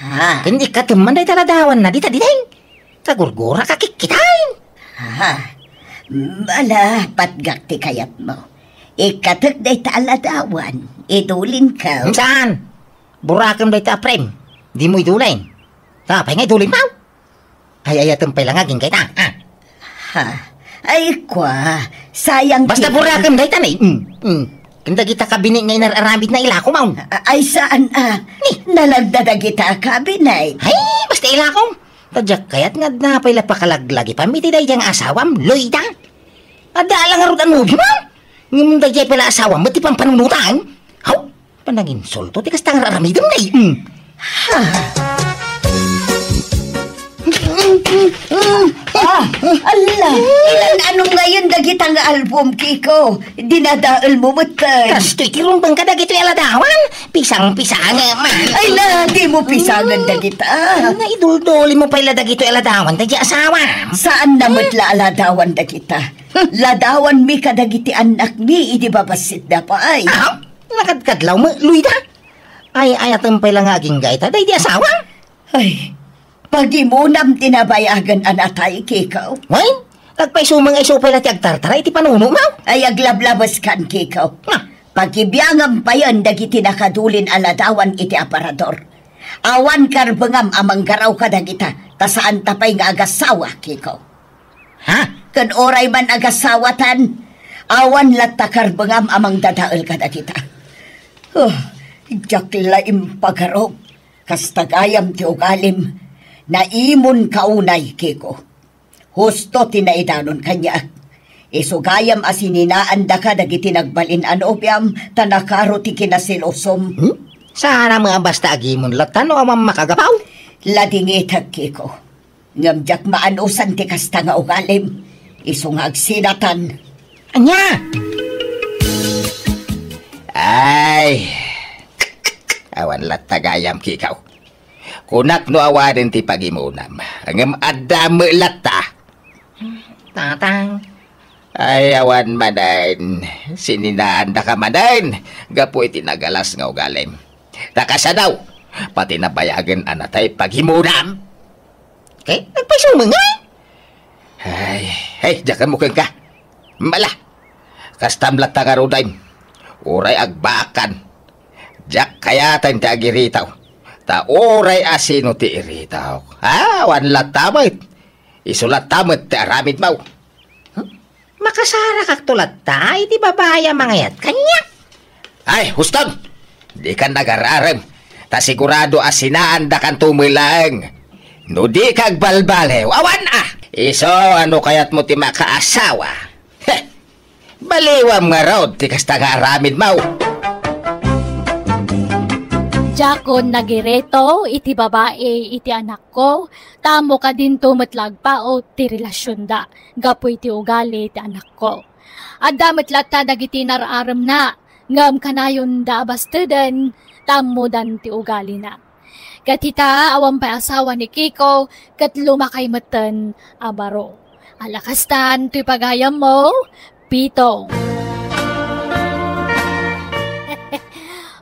Ha? Hindi ka tuman day taladawan na dita ditay. Kagurgura kakikitain. Ha? Mala, patgak ti kayat mo. Ikatak day taaladawan, idulin ka. Saan? Burakam day ta prem. Di mo idulin. Tapay nga idulin mo. Ay ayatang pala nga ging kita. Ha? Ay kwa, sayang Basta burakam day tanay. Kanda kita kabinet nga inararamid na ilako mo. Ay saan nalagdada kita kabinay. Ay, basta ilako. Tadyak kayat nga na pala pakalaglagi pamiti day diyang asawam, Loyda. Ada lang arot ang ubi mo. Ngum day pala asawam, mati pang panunutan. Haw, panangin solto, tikas tangar aramidam na Ha? Allah, ilan anong ngayon dagitang album, Kiko? Dinadaal mo matay. Tas tikirumbang ka dagito aladawan. Pisang-pisang man. Ay na, di mo pisangan dagita. Naidul-duli mo pala dagito aladawan, tadya asawa. Saan namatla aladawan dagita? Ladawan mi kadagiti anak mi, idi babasit na pa ay. Nakadkadlaw mo, Loyda. Ay, ayatang pala nga aging gaita, day di asawa. Ay, pagimunam tinabayagan anatay, Kikaw. Why? Nagpaisumang iso pala ti agtartara, iti panuno mo. Ay aglablabas kan, Kikaw. Pagibiyangam pa yan, dagiti nakadulin aladawan iti aparador. Awan karbangam amang garaw ka dagita, tasaan tapay nga agasawa, Kikaw. Ha? Kan oray man agasawatan, awan latta karbangam amang dadaal ka dagita. Jaklaim pagarog, kastagayam ti ugalim, na imon kaunay, Kiko. Husto tinaidanon kanya. Isugayam asininaan da ka dagiti nagbalin anobyam, tanakaro ti kinasilosom. Sana mga basta agimon latan o amang makagapaw. Ladingitag, Kiko. Ngamjak maanusan ti kasta nga ugalim, isungag sinatan. Anya! Ay, awan latagayam kikaw. Kunak no awarin ti pagimunam. Ang adame lata. Tatang. Ay, awan manan. Sininaan da ka manan. Gapo iti nagalas nga ugalim. Takasa daw. Pati nabayagan anatay pagimunam. Okay, nagpasyo mo nga. Ay, jakan mo kang ka. Mala. Kastam lata nga rodaym. Uray agbakan. Jak kayatan ti agiritaw. Ta oray asino ti iritaw. Wan latamit. Isulat tamit ti aramid mau. Makasara kak tulad ta, iti babaya mangayat kanya. Ay, huston. Di ka nagararem. Ta sigurado asinaan da kan tumilang. No di kag balbalew. Awan ah. Iso ano kayat mo ti makaasawa. Heh. Baliwam nga raw ti kasta nga aramid mau. Jakon nagireto, iti babae, iti anak ko, tamo ka din tumatlag pa o ti relasyon da, gapo iti ugali iti anak ko. At damat lata dagiti nararam na, ngam kanayon da abastadan, tamo dan ti ugali na. Katita awang pa asawa ni Kiko, kat lumakay matan abaro. Alakastan, tuy pagayam mo, Pitong.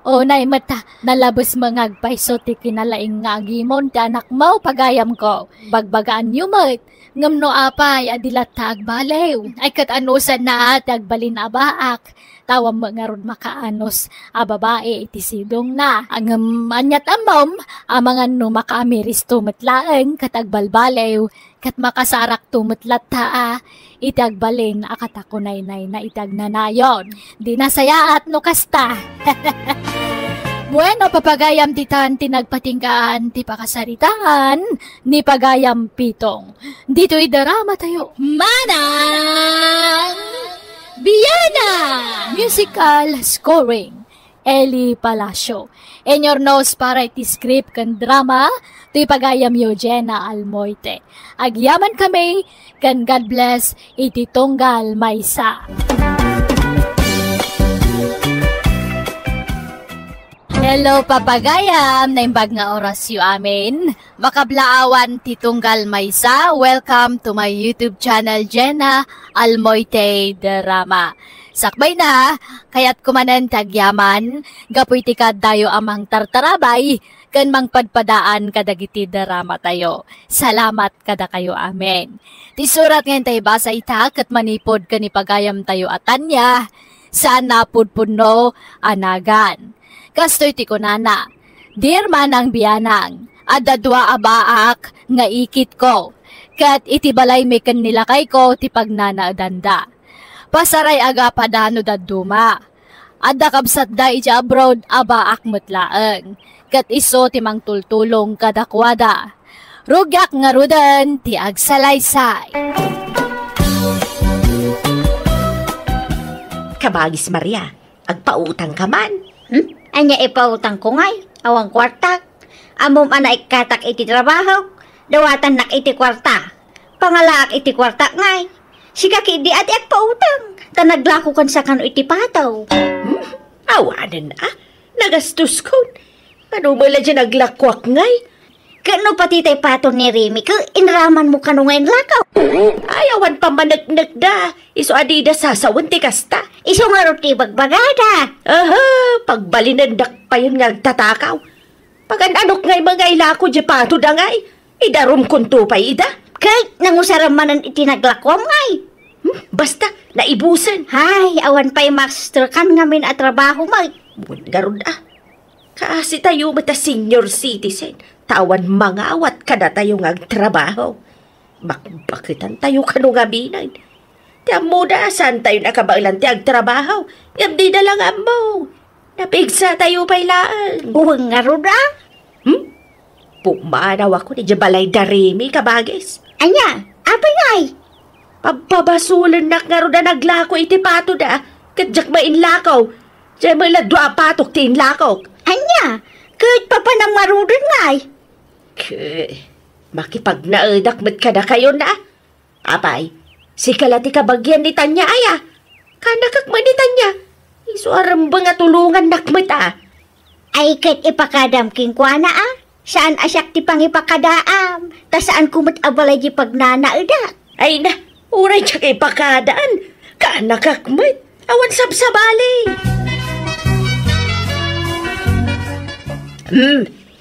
O nay mata, nalabos mga agpaiso ti kinalaing nga agimon ti anak mo pagayam ko. Bagbagaan yumot, ngamno apay adilat ta agbalew. Ay kat anusan na at agbalin abaak. Tawam mga ron makaanos, babae iti sidong na. Ang anyat amom, amangan no makaamiris tumatlaeng kat agbalbalew. Kat makasarak tumatlat taa, itagbalin akatakunay na itagnanayon. Di nasayaat no kasta. Bueno, papagayam titan tinagpatingkaan ti pakasaritaan ni pagayam Pitong. Dito'y darama tayo. Manang Biyana! Musical scoring. Eli Palacio. En your nose para iti script kan drama, ti pagayam Eugenia Almoite. Agyaman kami, kan God bless, iti tunggal maysa. Hello papagayam, naimbag nga orasyo amin. Makablaawan ti tunggal maysa. Welcome to my YouTube channel, Jenna Almoite Drama. Sakbay na, kayat kumanan tagyaman, gapoy ti dayo amang tartarabay, kan mangpadpadaan kadagiti drama tayo. Salamat kada kayo amen. Ti surat ngayon tayo basa itak at manipod ka ni pagayam tayo atanya, saan napudpuno anagan. Kastoy ti kunana, dear manang biyanang, adadwa abaak nga ikit ko, kat iti balay mekan nilakay ko ti pagnanaadanda. Pasaray aga padano daduma. Adda kabsat da ija abroad abaak mutlaeng. Kat iso timang tultulong kadakwada. Rugyak nga rudan ti agsalaysay. Kabagis Maria, agpautang ka man. Anya ipautang ko ngay, awang kwarta. Amom ana ikatak iti trabaho, dawatan nak iti kwarta. Pangalaak iti kwarta ngay. Sika kidi at pautang. Tanaglako kan sa kano iti pataw. Awanan na, nagastos ko. Ano mo lang dyan naglakwak ngay? Kano pati tay pato ni Remy, inraman mo kano ngayon lakaw. Ayawan pa managnak da. Iso adida sasawan ti kasta. Iso nga roti bagbagada. Aha, pagbalinandak pa yun nga tatakaw. Pagananok ngay mga ilako di pato da ngay. Idarom kunto pa ida. Kay nangusaramanan itinaglakwam ngay. Basta, naibusan. Hay, awan pa'y master kan ngamin at trabaho may. Garod Kasi tayo mata senior citizen. Tawan mga awat kada tayo ngagtrabaho. Bakbakitan tayo kano nga binay. Tiyan mo da, saan tayo nakabailan ti agtrabaho? Ngam di na lang amo. Napigsa tayo pailaan. Uwang nga ron ah. Pumanaw ako ni Jabalay Darimi kabagis. Anya, apa ngay? Pababasulan nak nga ron na naglako iti pato da. Kadyak mainlakaw. Diyan may ladwa patok ti inlakaw. Anya, kahit pa pa nang marunod ngay. Makipagnaadak mat ka na kayo na. Apay, si kalati kabagyan ni Tanya aya. Kanakakman ni Tanya. Isuaram ba nga tulungan nakmat Ay kahit ipakadam king kwa na ah. Saan asyak ti pang ipakadaam? Ta saan kumot abalay di pagnanaadak? Ay na, uray siya kay pakadaan. Kanakakmat. Awan sabsabali.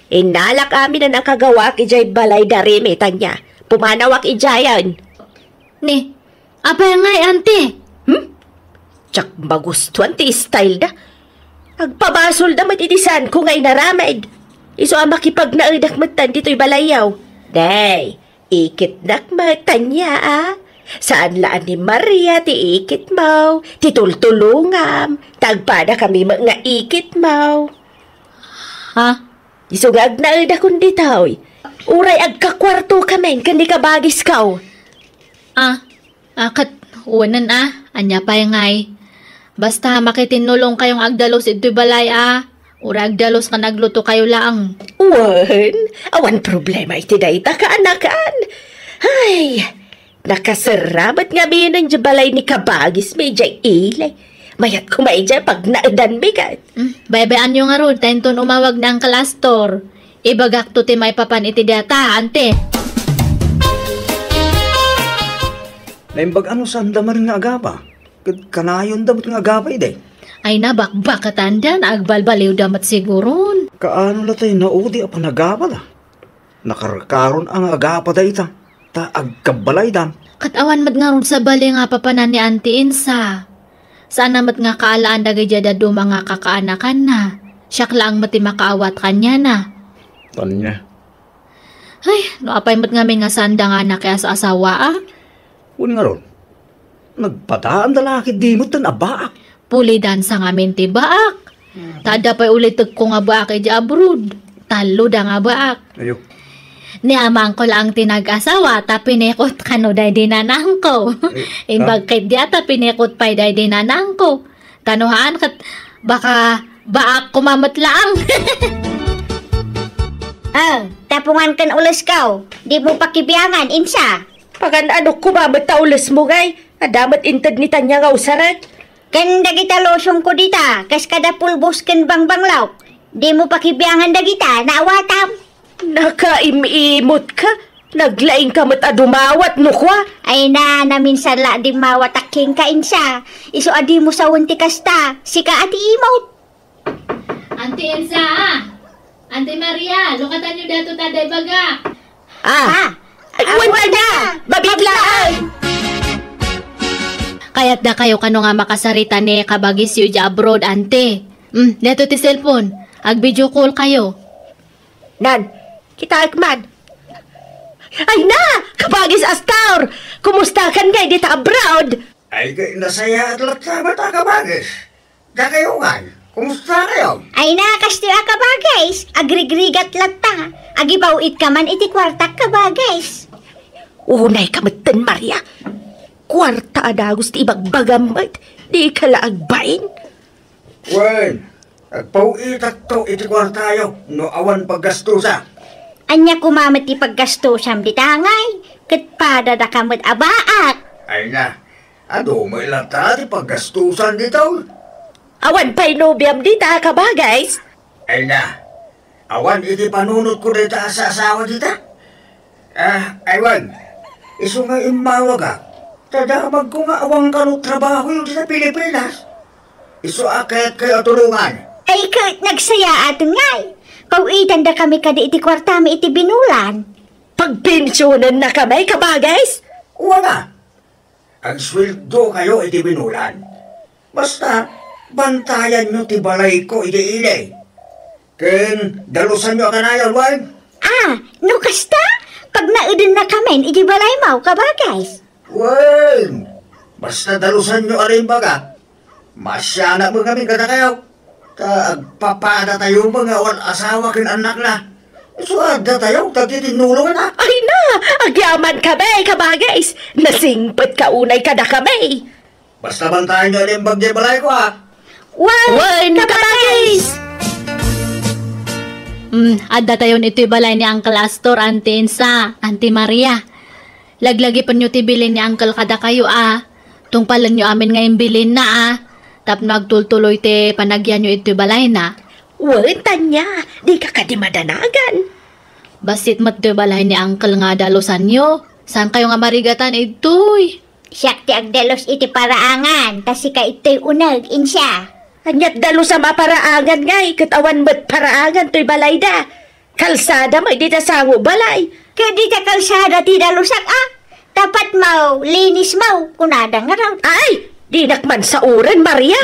Inalak amin na nakagawak ijay balay Darimi, Tanya. Pumanawak ijayan. Ni, apa yang ngay, ante? Tsak magustuhan ti style da. Agpabasol da matitisan ko ngay naramid. Iso ang makipagnaadak matan dito'y balayaw. Day, ikit nakmat, Tanya ah. Saan laan ni Maria ti ikit mo, ti tultulungam, tagpada kami mga ikit mo. Ha? Isugag na ada kundi taoy. Uray agkakwarto kami, kandi kabagis kaw. Kat uwanan anya pa yung ngay. Basta makitinulong kayong agdalos ito'y balay Ura agdalos ka nagluto kayo lang. Awan problema iti dayta kaanakan. Ay, nakasarabat nga biyan ng balay ni kabagis medya ilay. Mayat kumaidya pag naadan bigat. Baybayaan nyo nga ron, tenton umawag ng kalastor. Ibagak to ti may papan iti data, ante. Naimbag ano saan damar nga agapa? Kanayon damot nga agapa ide. Ay nabakbak katanda na agbalbaliw damat siguron. Kaano la tayo naudi a panagapa da? Nakarakaron ang agapa da ita. Ta agkabalay dan. Katawan mat nga ron sa bali nga papanan ni Auntie Insa. Sana mat nga kaalaan dagay jada do mga kakaanakan na. Siyak lang mati makaawat kanya na. Tanya. Ay, no apay mat nga may nga sanda nga na kaya sa asawa Hun nga ron. Nagpadaan dalaki di mo tan abaak. Pulidan sa ngamin ti baak. Tada pa'y ulit ko nga baak iti abroad. Talo da nga baak. Ayok. Ni amang ko lang tinag-asawa ta pinikot kano day dinanang ko. Imbag kay di ata pinikot pa'y day dinanang ko. Tanuhaan kat baka baak kumamat lang. Tapungan kan ulas kaw. Di mo pakibiyangan, Insa. Pagan ano kumamat ta ulas mo gay. Adamat intad ni Tanya nga usarat. Kan dagita losyong ko dita, kas kada pulbos kan bangbanglaw. Di mo pakibiyangan dagita, naawatam. Nakaimimot ka? Naglaing ka mat adumawat no kwa? Ay na, naminsan la di mawataking ka Insa. Iso adi mo sa unti kasta, sika ati imot. Auntie Insa, Auntie Maria, lukatan nyo dato taday baga. Wala na! Mabiglaan! Kaya't na kayo kano nga makasarita ni kabagis yu ja abroad, ante. Neto ti cellphone. Ag-video call kayo. Nan, kita ikman. Ay na! Kabagis Astor! Kumusta kan nga dito abroad? Ay, nasaya at latsabat ang kabagis. Da kayo nga. Kumusta kayo? Ay na, kasti kabagais. Agrigrigat latta. Agibawit ka man iti kwartak kabagais. Unay kamatan, Maria. Kwarta adagos ti ibagbagamad. Di ka laagbain. Wen, agpauitak to iti kwartayo. No awan paggastusa. Anya kumamat ti paggastusam ditangay. Katpada da kamad abaak. Ay na, ano may lata ti paggastusan dito? Awan pa'y nobyam dita kabagais. Ay na, awan iti panunot ko dito sa asawa dita. Aywan, iso nga imawag tadamag ko nga awang kanong trabaho yung sa Pilipinas. Iso akayat kayo tulungan. Ay kahit nagsaya ato ngay. Pauitan da kami kada iti kwartami iti binulan. Pagpensyonan na kami kabagais. Wala. Ang sweldo kayo iti binulan. Basta, bantayan nyo ti balay ko iti ilay. Ken, dalusan nyo kanayon, wag? No kasta? Pag naudin na kami, iti balay mo kabagais. Wen, basta dalusan nyo aring baga. Masyana mo kami kada kayo. Papada tayo mga awan asawa kin anak na. Suada tayo, tagtitinulungan na. Ay na, agyaman kami, kabagis. Nasingpit ka unay kada kami. Basta bantayan nyo yung bagay balay ko ha. Wan, kabagis. Adda tayo ito'y balay ni Uncle Astor, Auntie Insa, Auntie Maria. Laglagi pa nyo tibilin ni Uncle kada kayo Tungpalan nyo amin ngayon bilin na Tap nagtultuloy te panagyan nyo ito'y balay na. Wan, tanya, di ka kadimadanagan. Basit mat ito'y balay ni Uncle nga dalusan nyo. Saan kayo nga marigatan ito'y? Siyak ti agdalos iti paraangan, kasi ka ito'y unag, Insa. Anyat dalo sa maparaangan ngay, katawan mo't paraangan to'y balay da. Kalsada mo, di ta sango balay. Kaya di ta kalsada ti dalusak Tapat mau, linis mau, kunada nga raw. Ay, di nakman sa uran, Maria.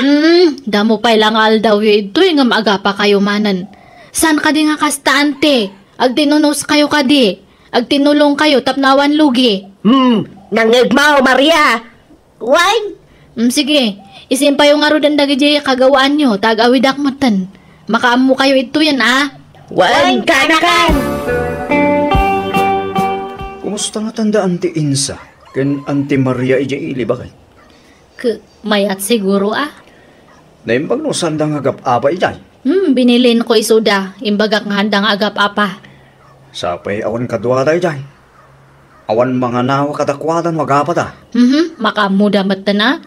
Damo pa'y langal daw ito'y nga maagapa kayo manan. San ka di nga kasta, ante? Agtinunos kayo ka di. Agtinulong kayo, tapnawan lugi. Nangagmaw, Maria. Wine? Sige, isin pa yung arudan dagi jay kagawaan nyo, tag-awidak matan. Makaamu kayo ito yan, Wan, kanakan. Kumusta nga tanda Auntie Insa? Ken Auntie Maria ija ili ba kay? Mayat siguro, Naimbag no sandang agap-apa ijay? Binilin ko isuda, imbagak nga handang agap-apa. Sapay awan kadwada ijay. Awan mga nawa katakwadan magapa Makamuda matan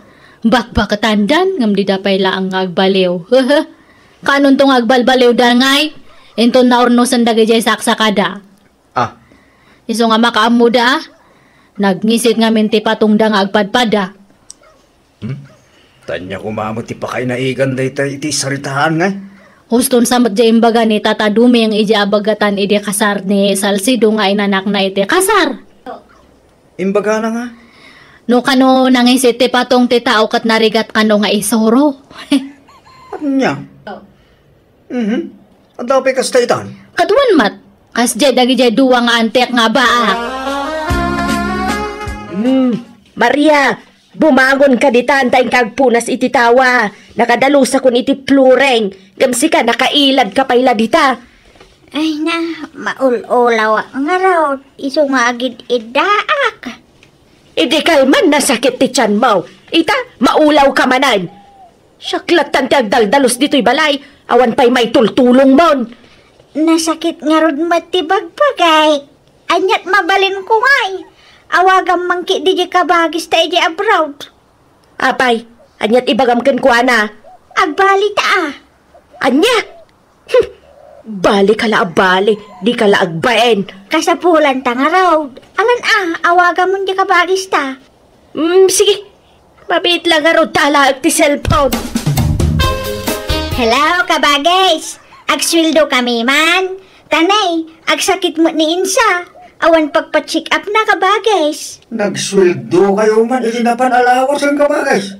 Bakbak katandan, ngam di dapay laang agbaliw. Kanon tong agbalbaliw da ngay? Ento na orno sandagay jay saksakada. Iso nga makaamuda, nagnisit nga minti patungda nga agpadpada. Tanya kumamot ti pakay na igan day iti saritahan nga. Huston samat jay imbaga ni Tata Dumi ang ija abagatan ide kasar ni Salcido nga inanak na iti kasar. Imbaga na nga. No kano nangisit ti patong ti tao kat narigat kano nga isoro. Anya? Ang daw kas taitan? Katuan mat, kas jay dagi jay duwa nga antek nga ba Maria, bumangon ka ditan tayong kagpunas iti tawa. Nakadalusa kun iti plureng. Gamsi ka, nakailad ka payla dita. Ay na, maul-ulaw nga raw. Iso nga agid idaak. Idi kalman nasakit ti tiyan mo. Ita, maulaw ka manan. Syaklatan ti agdaldalos dito'y balay. Awan pa'y may tultulong mon. Nasakit nga rod matibagpagay. Anyat mabalin ko ngay. Awagam mangki di kabagis ta iji abroad. Apay, anyat ibagam ken kuana. Agbali ta Anya? Bali kala abali, di kala agbaen. Kasapulan ta nga raw. Alan awagam mo di kabagis ta. Sige. Mabit lang nga raw tala ti cellphone. Hello, kabagis. Agswildo kami man. Tanay, agsakit mo ni Insa. Awan pagpa-check up na kabagis. Nagsweldo kayo man, itinapan alawas ang kabagis.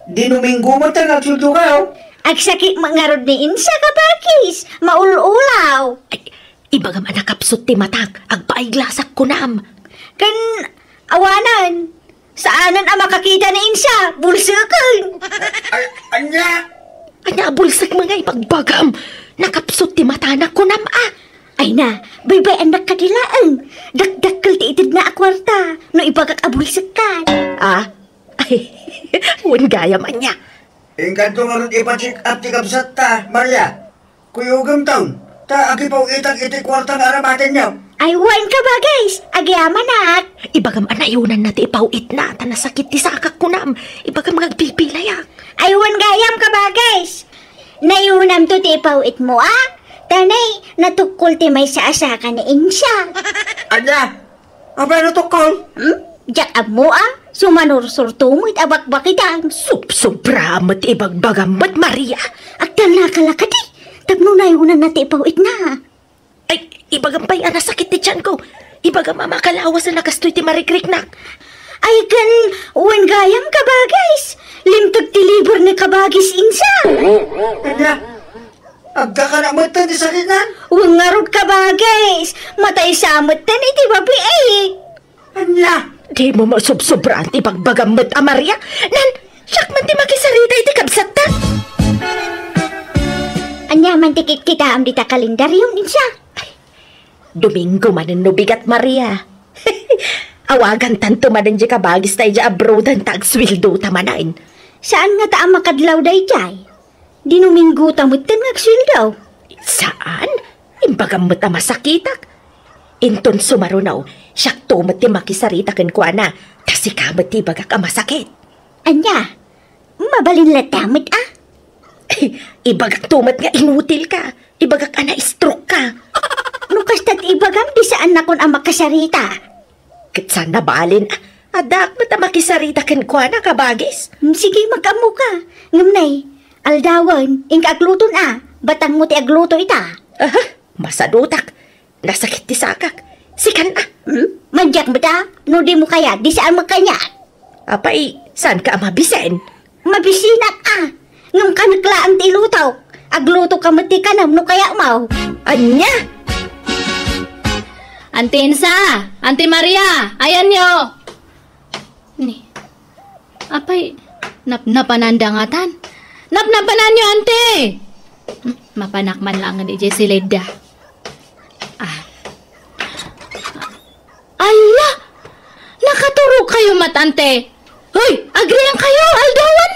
Di numinggo man tayo nagsweldo kayo. Agsakit mga rod ni Insa kabagis. Maul-ulaw. Ay, ibagam anakapsot ti matag, agpaiglasak ko nam. Kan, awanan. Saanan ang makakita ni Insa? Bulsakan. Ay, anya? Anya, bulsak mga ipagbagam. Nakapsot ti matanak ko nam Ay na, baybay anak kadilaan. Dakdakkel ti itid na akwarta. No ibagak abulsakan. Ay, huwag gaya man niya. Ingkan to nga rin ipacheck up ti kapsat ta, Maria. Kuyugam taon, ta aki pao itag iti kwarta nga aramatin niyo. Ay, wan ka ba guys? Agyaman nak. Ibagam anayunan na ti ipawit na, ta nasakit ti sakak ko nam. Ibagam magpipilayak. Ay, wan gayam ka ba guys? Nayunam to ti ipawit mo Tanay, natukol ti may sa asaka ni Insa. Anya? Abay natukol? Diyak mo sumanursurto mo't abakbakitan. Sobra mat ibagbagam mat Maria. Agdal na kalakadi. Tapno nayunan na ti ipawit na. Ay, ibagam pa'y anasakit ti tiyan ko. Ibagam makalawas na nakastoy ti marikriknak. Ay, kan, wan gayam ka ba guys? Limtag ti libur ni kabagis Insa. Anya? Agda ka na matan ti sakit na? Wan ngarod ka ba guys? Matay sa matan iti babi Anya? Di mo masubsobran ti bagbagam mat Maria. Nan, siyak man ti makisarita iti kabsat ta. Anya man tikit kita am dita kalendaryo din siya. Domingo manan no bigat Maria. Awagan tanto manan di kabagis tayo dya abroadan tag swildo tamanain. Saan nga ta makadlaw dayjay? Di Domingo tamutin nga sweldo. Saan? Imbagam mo ta masakitak. Inton sumarunaw, siyak to mati makisarita ken kuana. Kasi kamati bagak ka masakit. Anya, mabalin latamit ah. Ibagak tumat nga inutil ka. Ibagak ka na stroke ka. Nukas tat ibagam di saan na kun ang makasarita. Kitsan na balin. Adak mo ta makisarita ken kuana kabagis. Sige magamu ka. Ngamnay, aldawan, ing agluton ah. Batang mo ti agluto ita. Masadutak. Nasakit ti sakak. Sikan ah. Manjak mo ta? No di mo kaya, di saan magkanya. Apay, saan ka mabisen? Mabisinak ah. Ngam ka naglaan ti lutaw. Agluto ka mati ka nam, no kaya mau. Anya? Ante Insa! Ante Maria! Ayan nyo! Ni, apay, napanandangatan. Napnapanan nyo, ante! Mapanakman lang nga di si Leda. Ala! Nakaturog kayo, matante! Hoy! Agriyan kayo, aldawan!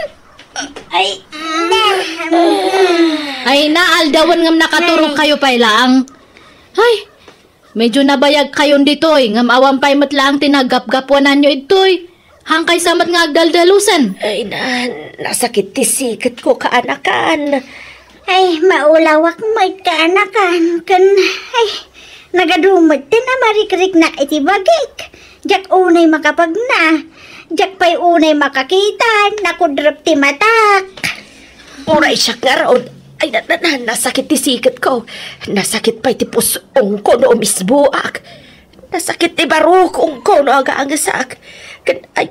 Ay na, aldawan ngam nakaturog kayo pa lang. Ay, medyo nabayag kayon ditoy. Ngam awan pa'y matlaang tinagap-gapuanan nyo itoy. Hangkay samat nga agdaldalusan. Ay nasakit ti sikat ko kaanakan. Ay, maulawak magkaanakan. Ay, nagadumot din na marikrik na iti bagik. Jak unay makapag na. Jak pa'y unay makakita. Nakudrap ti matak. Uray siya nga raon. Ay, nasakit ti sikat ko. Nasakit pa'y ti pusong ko no misbuak. Nasakit ti barukong ko no agaangasak. Ay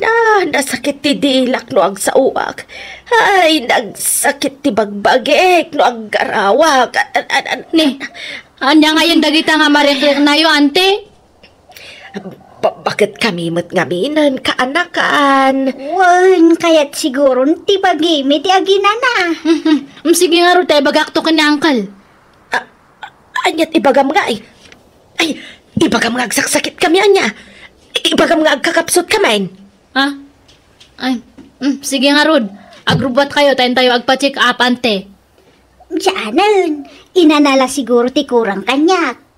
nasakit ti dilak no ag sauak. Ay, nagsakit ti bagbagik no ag garawak. Ni, anya ngayon dagita nga marikrik na yo, ante? Bakit kami matngaminan kaanakan? Wan, kaya't siguro ti bagimi ti aginana. Sige nga ro tayo bagakto ka ni Uncle. Anyat ibagam nga ay. Ay, ibagam nga agsaksakit kami anya. Ibagam nga agkakapsot kamain. Ha? Ay, sige nga Rod. Agrubat kayo, tayo agpa-check up, ante. Diyanan, inanala siguro ti kurang kanyak.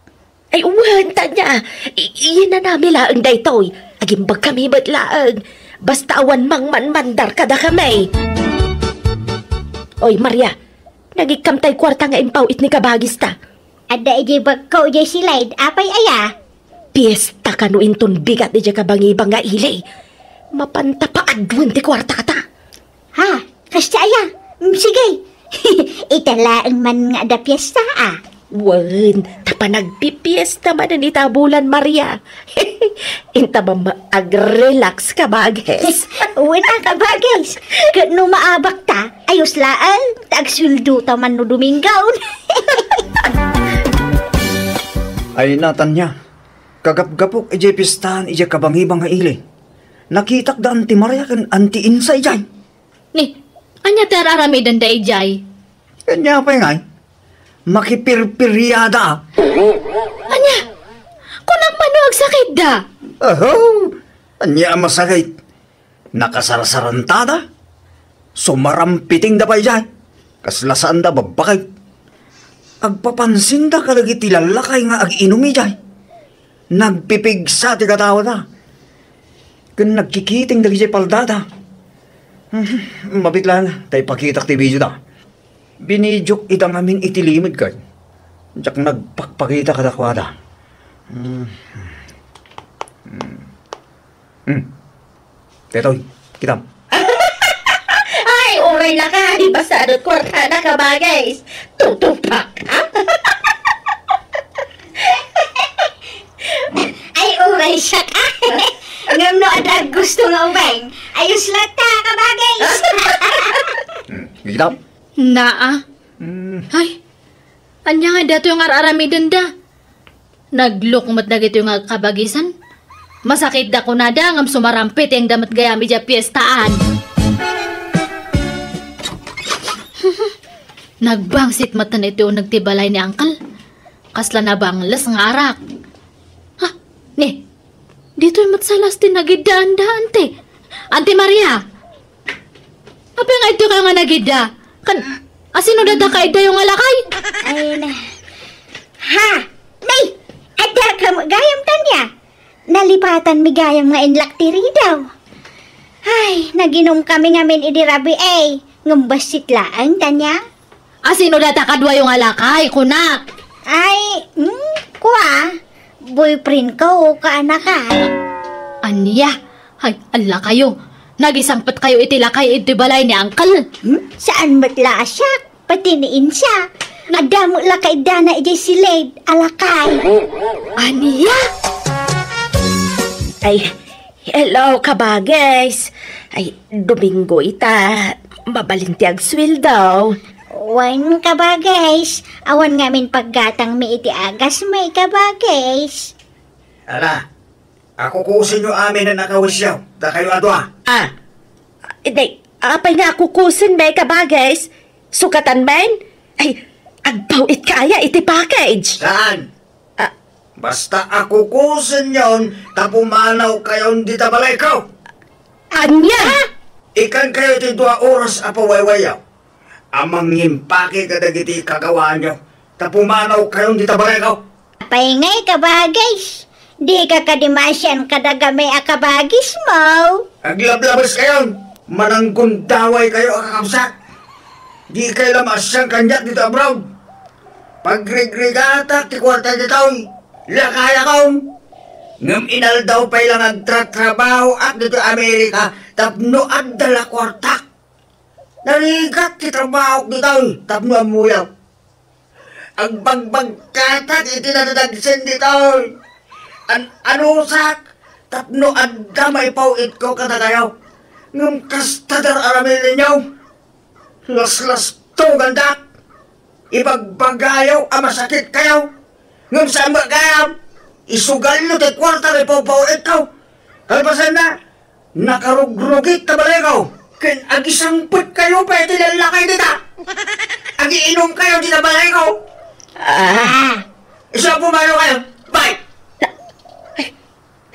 Ay, uwanta niya. Iyan na namin laang daytoy. Agimbag kami ba't laang. Basta awan mang mandar kada kami. Oy, Maria. Nagigkamtay kwarta nga impaw it ni kabagis ta. Ada ijibag ko ijay silid, apay aya. Piesta ka no inton bigat ijay kabangibang nga ilay. Mapanta pa adwan ti kwarta ka ta. Ha? Kasya aya? Sige. Italaang man nga da piyesta ah. Wan, tapa nagpipiesta man ni tabulan, Maria. Inta ba mag-relax ka, bagis? Wala ka, bagis. Kano maabak ta, ayos laan, tagsuldo ta man no Domingaw. Ay natan niya. Kagap-gapok ijay pistahan ijay kabangibang haili. Nakitak da anti Maria kan anti Insa ijay. Ni, anya teraramidan da ijay? Kanya pa ngay. Makipirpiryada. Anya, kunak manuag sakit da. Anya masakit. Nakasarasarantada. Sumarampiting da pa ijay. Kaslasaan da babakay. Agpapansin da kalagi tilalakay nga ag-inumi ijay. Nagpipigsa ti katawa da. Kung nagkikiting da ijay paldada. Mabit lang, tayo pakitak ti video da. Binidjuk itang amin itilimid ka. Diyak nagpakpakita ka dakwada. Tetoy, kitam. Ay, uray na ka. Ibasadot kwarta na ka, bagay. Tutupak, ha? Ay, uray siya ka. Ngam no ada gusto nga ubeng. Ayos lang ta, kabagay. Kitam. Naa. Ay, anya nga dato yung araramidan da. Naglok mat na gito yung kabagisan. Masakit da ko na da, ngam sumarampit yung damat gayami dya piyestaan. Nagbangsit matan ito nagtibalay ni Uncle. Kasla na banglas nga arak. Ha? Ni, dito'y matsalas din nagidaan-daan te. Ante Maria. Apa nga ito ka nga nagida? Asino dada ka ida yung alakay? Ay na. Ha? May! Ada ka mo gayam tanya. Nalipatan mi gayam nga inlaktiri daw. Ay, naginom kami ngamin idirabi eh. Ngumbasit laang tanya. Asino dada kadwa yung alakay, kunak? Ay, kuha. Boyfriend ko o kaanakan. Aniya? Ay, ala kayo. Nagisangpat kayo itilakay itibalay ni Uncle. Saan matla siya? Patiniin siya. Adamo lakay dana ijay silid. Alakay. Aniya? Ay, hello kabagys. Ay, Domingo ita. Mabalinti ang sweldo. Wan ka ba guys? Awan ngamin paggatang may iti agas may ka ba guys? Ala, ako kusin nyo amin na nakawisyaw. Da kayo adwa. Hindi. Apay nga kukusin may kabagys. Sukatan men? Ay, agpawit kaya iti package. Saan? Basta ako kusin yon, tapumanaw kayon di tabalay ko. Anya? Ikan kayo ti 2 oras apawaywayaw. Amang impake kadagiti kagawaan nyo. Tapumanaw kayon di tabalay ko. Paingay ka ba guys? Di ka kadimasyan kadagame akabagis mo. Aglablabas kayon. Mananggundaway kayo akakamsak. Di kayo lamasyang kanyat dito abroad. Pagrigrigata ti kwarta di taon. Lakaya kaon. Ngam inaldaw pa ilang agtratrabaho at dito Amerika. Tapno at dala kwarta. Narigat ti trabaho dito. Tapno amuyaw. Ang bagbagkatat iti nadadagsin dito. Anusak. Tapno at damay pawit ko katagayaw. Ngam kastadar aramil ninyo. Las-las to gandak. Ipagbagayaw masakit kayaw. Ngam saan bagayaw. Isugal nyo ti kwarta kay pawit ko. Kalpasan na. Nakarugrugit tabalay ko. Ken agisangput kayo pa iti lalakay dita. Agiinom kayo di tabalay ko. Isa pumayo kayo. Bye!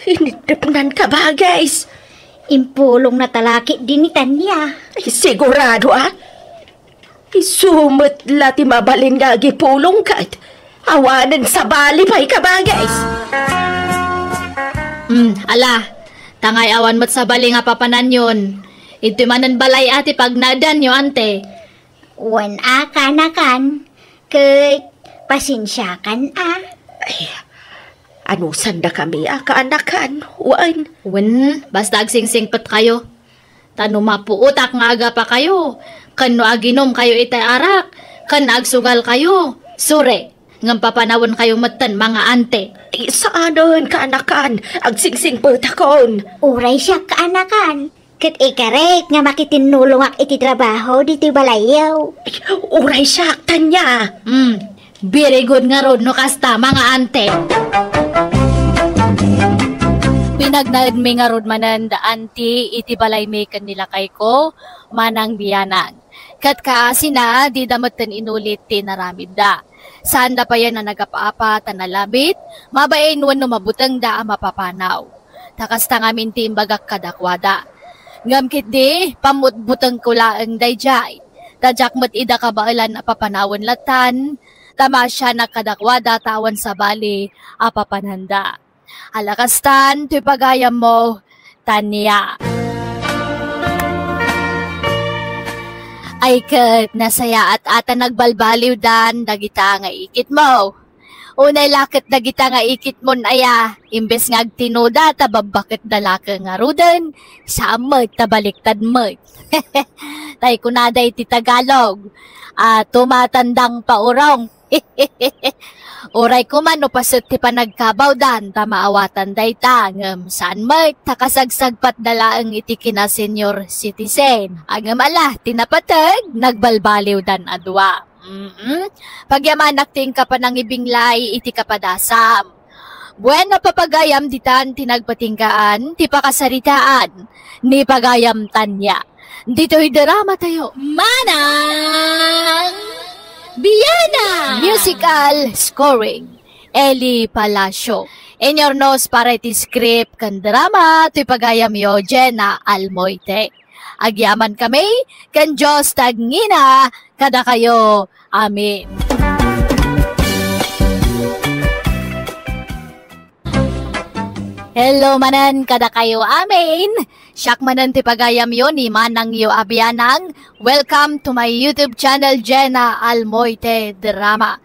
Hinidipnan ka ba, guys? Impulong na talaki din ni Tanya. Ay, sigurado, Isumot lati mabalin nga gipulong ka. Awanan sa bali pa'y ka ba, guys? Ala, tangay awan mo't sa bali nga papanan yun. Ito manan balay ati pag nadan nyo, ante. Wan akanakan. Kay pasensyakan Ay, ano sanda kami kaanakan? Wan, basta agsingsingpat kayo. Tano mapuutak nga aga pa kayo. Kan no aginom kayo itay arak. Kan agsugal kayo. Sure, ngam papanawon kayong matan mga ante. Ay, saanon kaanakan? Agsingsing putakon. Uray siya kaanakan. Kat ikarek nga makitinulong ak iti trabaho dito balayaw. Ay, uray siya, Tanya. Very good nga rod no kasta mga ante. Pinagnaid mi nga rod manan da anti iti balay mi kanila kay ko manang biyanang. Kat kaasina di damutan inulit tinaramid da. Saan da pa yan na nagapaapa tanalabit, mabain wan no mabutang da mapapanaw. Takasta nga minti imbagak kadakwada. Ngamkit di, pamutbutang kulaang dayjay. Tadyak mat ida kabailan apapanawan latan, tama siya nakadakwada tawan sa bali apapanhanda. Alakastan, tuy pagayam mo, Tanya. Ay kat, nasaya at ata nagbalbaliw dan, dagita nga ikit mo. Unay lakit dagita nga ikit mo aya, imbes nga agtinoda, tababakit dalaka nga rudan, samot tabaliktad mo. Tay kunaday ti Tagalog, tumatandang paurong. Oray ko man no pasut ti panagkabaw dan, tamaawatan day tangam, saan mo, takasagsagpat dalaang iti kina senior citizen. Angam ala, tinapatag, nagbalbaliw dan adwa. Pagyamanak ting ka pa ng ibinglay, iti kapadasam. Bueno papagayam ditan tinagpatinggaan, ti pakasaritaan, ni pagayam Tanya. Dito'y drama tayo, manang! Biana! Musical scoring, Eli Palacio. In your nose para iti script kan drama, ti pagayam yo Jenna Almoite. Agyaman kami, kan Diyos tagngina, kada kayo. Amen. Hello manan, kada kayo. Amen. Siyak manan ti pagayam yo ni manang yo abianang. Welcome to my YouTube channel, Jenna Almoite Drama.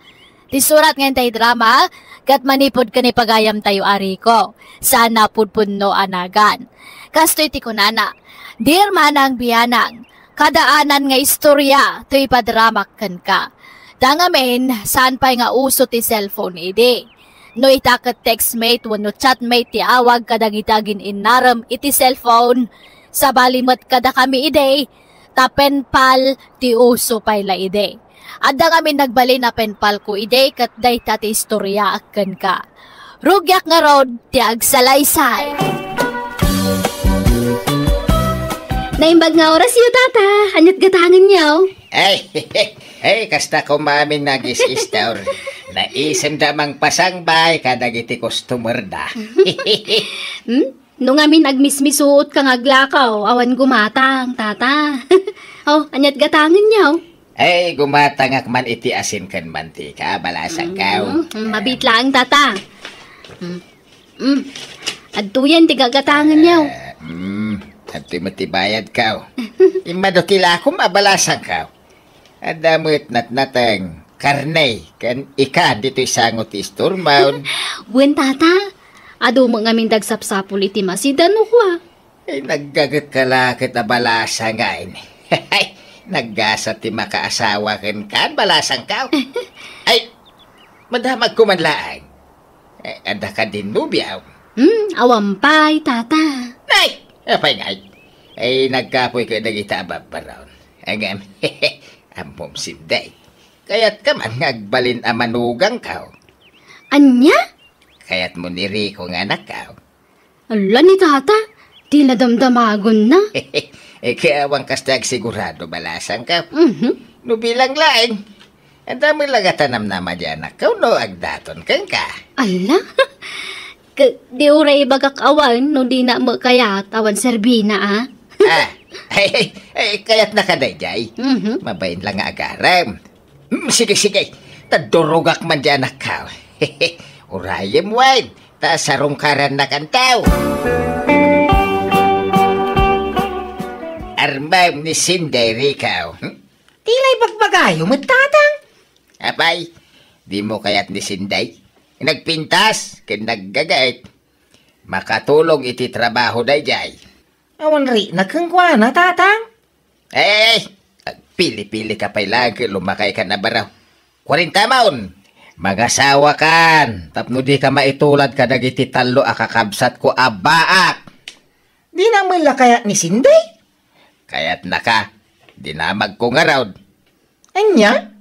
Ti surat ngayon tayo drama, kat manipod ka ni pagayam tayo ariko. Sana pudpunno anagan. Kastoy ti kunana. Dear manang biyanang, kadaanan nga istorya, to'y padramak kan ka. Dangamin, saan pa'y nga uso ti cellphone ide. No itakat textmate, wano chatmate ti awag kadang itagin inaram iti cellphone. Sa balimat kada kami ide, tapen pal ti uso pa'y la ide. Adda kami nagbali na penpal ko ide kat day ti istorya akan ka. Rugyak nga rod ti agsalaysay. Naimbag nga oras yun, tata. Anyat gatangan niyaw. Ay, kasta ko mamin nagis-istor. Naisem damang pasangbay kadag iti customer da. Nung amin nagmismisuot kang aglakaw, awan gumatang, tata. Anyat gatangan niyaw. Ay, gumatangak man iti asin kan mantika, balasang kaw. Mabit lang, tata. Adtuyan, tigagatangan niyaw. At timatibayad kaw. Imadukila akong mabalasang kaw. At damot natnatang karne, kan ikan dito isangot isturmaon. Buen, tata. Ado mo ngamin dagsapsapul iti masidan ko Ay, naggagat ka lakit na balasang ngayon. Ay, naggasa ti makaasawa kan balasang kaw. Ay, madamag kumanlaang. Ay, ada ka din nubiyaw. Awampay, tata. Ay! Apay nga, ay nagkapoy ko nagita ababaraon. Agam, ampom sinday. Kaya't ka man ngagbalin amanugang kao. Anya? Kaya't mo ni Rico nga anak kao. Ala ni tata, di na damdamagon na. Kaya awang kastag sigurado balasang kao. No bilang laing, ang dami lang atanam na madyanak kao no agdaton kang ka. Ala? Di uray bagak awan, no di na mo kayat, awan serbina, Kaya't nakadayjay. Mabayin lang nga agaram. Sige, tadurugak man dyan akaw. Urayim wine, ta sarungkaran na kantaw. Armam ni Sinday Ricaw. Tilay bagbagayo mo, tatang. Apay, di mo kaya't ni Sinday. Nagpintas, naggagait. Makatulong iti trabaho dayjay. Awan ri, nagkangkwana, tatang. Pili-pili ka pa'y lagi, lumakay ka na baraw. 40 maon, magasawa kan. Tapno di ka maitulad ka nagiti talo akakabsat ko abaak. Di naman la kaya ni Sinday? Kaya't naka, dinamag ko nga raw. Anya?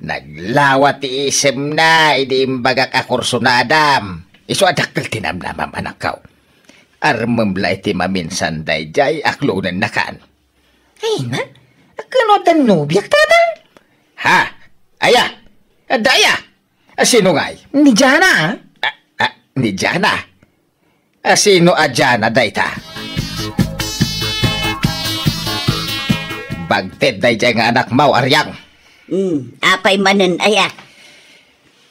Naglawat ti isem na, idiimbagak akursunadam. Iso adakkel tinamnamam anakaw. Armamla iti maminsan dayjay aklunan nakaan. Ay na, akano tan nubyak, tatang? Ha? Aya? Daya? Sino ngay? Ni Jana, Ni Jana? Sino a Jana dayta? Bagted dayjay nga anak mau aryang. Apay manen aya.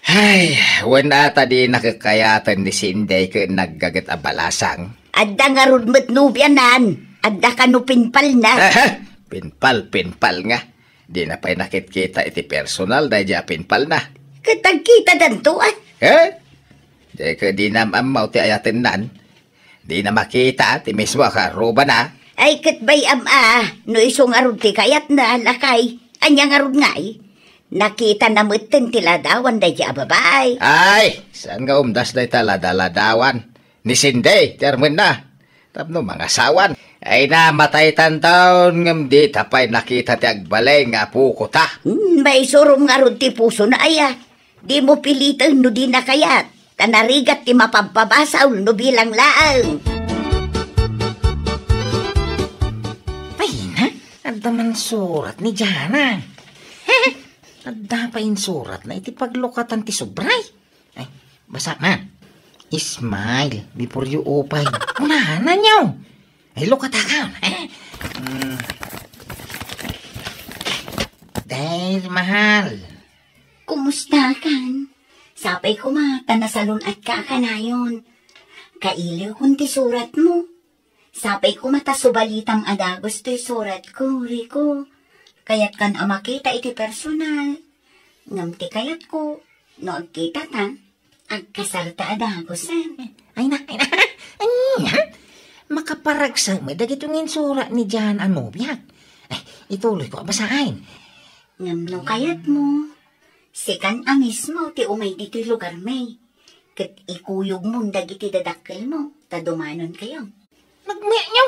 Ay, wala ata di nakakayatan ni Sinday ka naggagat abalasang. Adda nga rod met nubyanan. Adda ka no pinpal na. Pinpal nga. Di na pa'y nakit-kita iti personal dahil di pinpal na. Katagkita danto Di ka di na amaw ti ayatin nan. Di na makita ti mismo ka roba na. Ay katbay no isong arod ti kayat na lakay. Anya nga rod ngay, nakita na mutin ti ladawan day di ababay. Ay, saan nga umdas day talada-ladawan? Ni Sinday, termen na. Tapno mga sawan. Ay namatay tantaon ngam di tapay nakita ti agbalay nga puko ta. May surom nga rod ti puso na aya. Di mo pilitan no di na kayat. Tanarigat ti mapampabasaw no bilang laang. Pahina, ang daman surat ni Jana. Nagdapain surat na iti paglukatan ti sobray. Ay, basa man. Smile before you open. Unahanan niyo. Ay, lukat ka. Dahil mahal. Kumusta kan? Sapay ko mata na salon at kakanayon. Kailiw kunti surat mo. Sapay ko mata subalitang adagos to'y surat ko, Rico. Kayat kan amakita iti personal. Ngamti kayat ko, no agkita ta, agkasarta adagosan. Ay na. Makaparagsa mo, dagitungin surat ni Jan Anubia. Ay, ituloy ko basahin. Ngamno kayat mo. Sikan amis mo, ti umay dito'y lugar may. Kat ikuyog mo, dagiti dadakkel mo, ta dumanon kayo. Nagmaya niyo.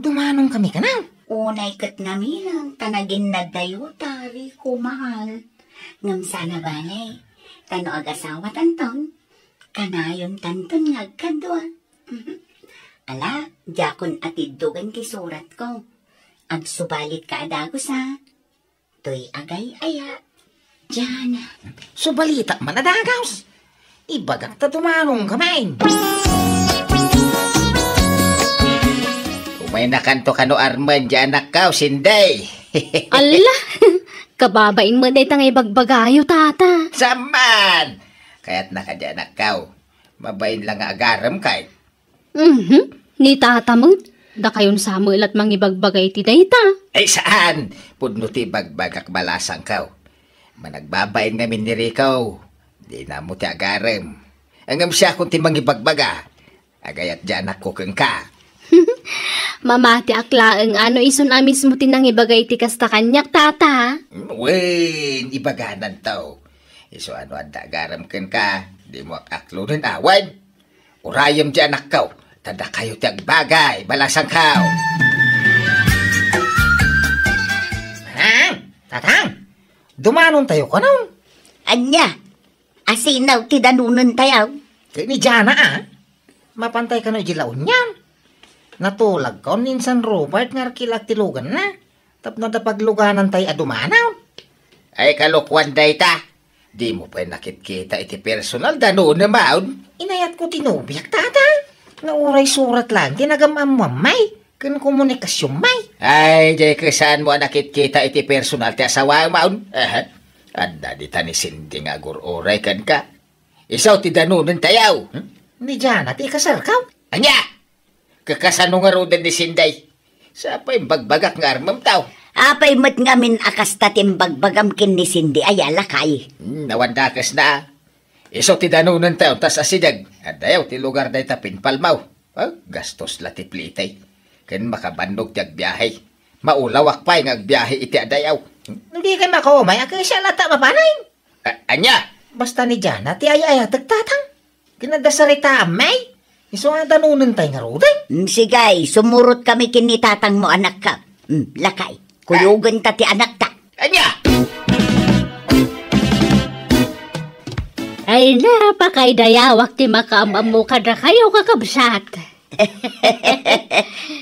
Dumanong kami ka na. Unay kat namin, tanagin na dayo, tari ko mahal. Ngam sana balay, tano ag-asawa tanton, kanayon tanton ngagkadwa. Ala, jakon atiddugan ti surat ko. Agsubalit ka adagos ha. To'y agay-aya. Diyan. Subalita man adagaws. Ibagak ta dumanong kamay. Umay nakanto kano Arman dyan nakaw, sinday. Ala, kababain mo na itang ibagbagayo, tata. Saman! Kaya't nakadyan nakaw. Mabayin lang nga agaram kay. Ni tata mo, da kayon Samuel at mangibagbagay ti dayta. Ay saan? Pudno ti bagbagak balasang kaw. Managbabayin ngamin ni Rico. Di na mo ti agaram. Angam siya kung ti mangibagbaga. Agayat dyan ako keng ka. Mamati aklaeng ano ison amis mo tinang ibagay ti kasta kanyak, tata. Wen, ibaganan tao. Iso ano anda agaram ken ka. Di mo aklo rin awan. Urayam dyan akaw. Tada kayo ti agbagay. Balasang kaw. Tatang, dumanon tayo ka nun. Anya, asinaw ti danunan tayaw. Kaya ni Jana mapantay ka na jilaw niyan. Natulag ka ninsan Robert nga kilak tilugan na. Tapno da pagluganan tayo adumanaw. Ay kalukwan day ta. Di mo pa nakit-kita iti personal danon na maun. Inayat ko tinubiyak, tata. Nga uray surat lang, tinagamamamay. Kan komunikasyon may. Ay, jay kasaan mo nakit-kita iti personal ti asawa maun. Anda di ta ni Cindy nga gururay kan ka. Isaw ti danunan tayaw. Ni Jana, ti kasar ka. Anya! Kakasano nga rodan ni Sinday. Sa pa yung bagbagak nga armam tao. Apay mat ngamin akas tatim bagbagam kin ni Cindy ayala kay. Nawandakas na. Isaw ti danunan tayo, tas asidag. At dayaw ti lugar day ta pinpalmaw. Gastos latiplitay. Ken makabandog ti agbiyahe. Maulawak pa yung agbiyahe iti adayaw. Hindi kayo makumay, akay siya lata mapanay. Anya! Basta ni Jana, ti ay tagtatang. Kinadasarita amay. Iso nga danunan tayo nga roday. Sigay, sumurot kami kinitatang mo anak ka. Lakay, kuyugan ta ti anak ta. Anya! Ay napakay dayawak ti makaamamu kada kayo kakabsat.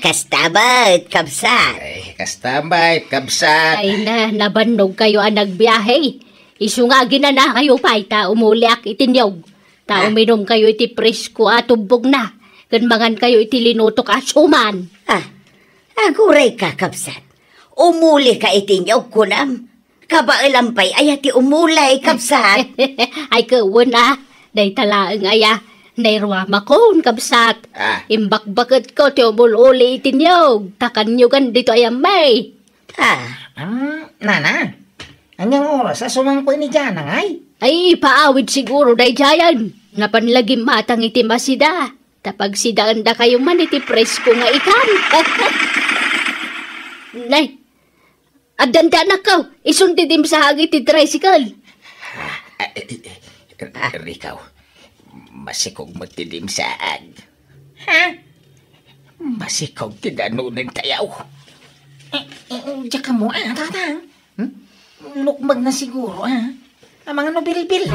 Kastabat, kabsat. Ay, kastamay, kabsat. Ay nabannog kayo ang nagbiyahe. Isu nga ginana kayo pa, ta umuliak itinyog. Ta uminom kayo iti presko at tubog na. Ganmangan kayo iti linutok at suman. Aguray ka, kabsat. Umuli ka itinyog kunam. Kabaalampay ay ati umulay, kabsat. Ay kawan day talaang aya. Nairwama ko, kabsat. Imbakbakit ko, ti umululi itinyog. Takanyugan dito ayam may. Nana, anyang oras sa sumangpoy ni Jana ngay? Ay, paawid siguro day jayan. Napanlagim matang iti masida. Tapag sidaan da kayo man iti presko nga ikan. Nay, adanda na ka. Isundidim sa hagi iti tricycle. Rikaw, masikog magtidim saan. Masikog tidanunan tayaw. Diyan ka mo, tatang. Lukmag na siguro, ang mga nobil-bil.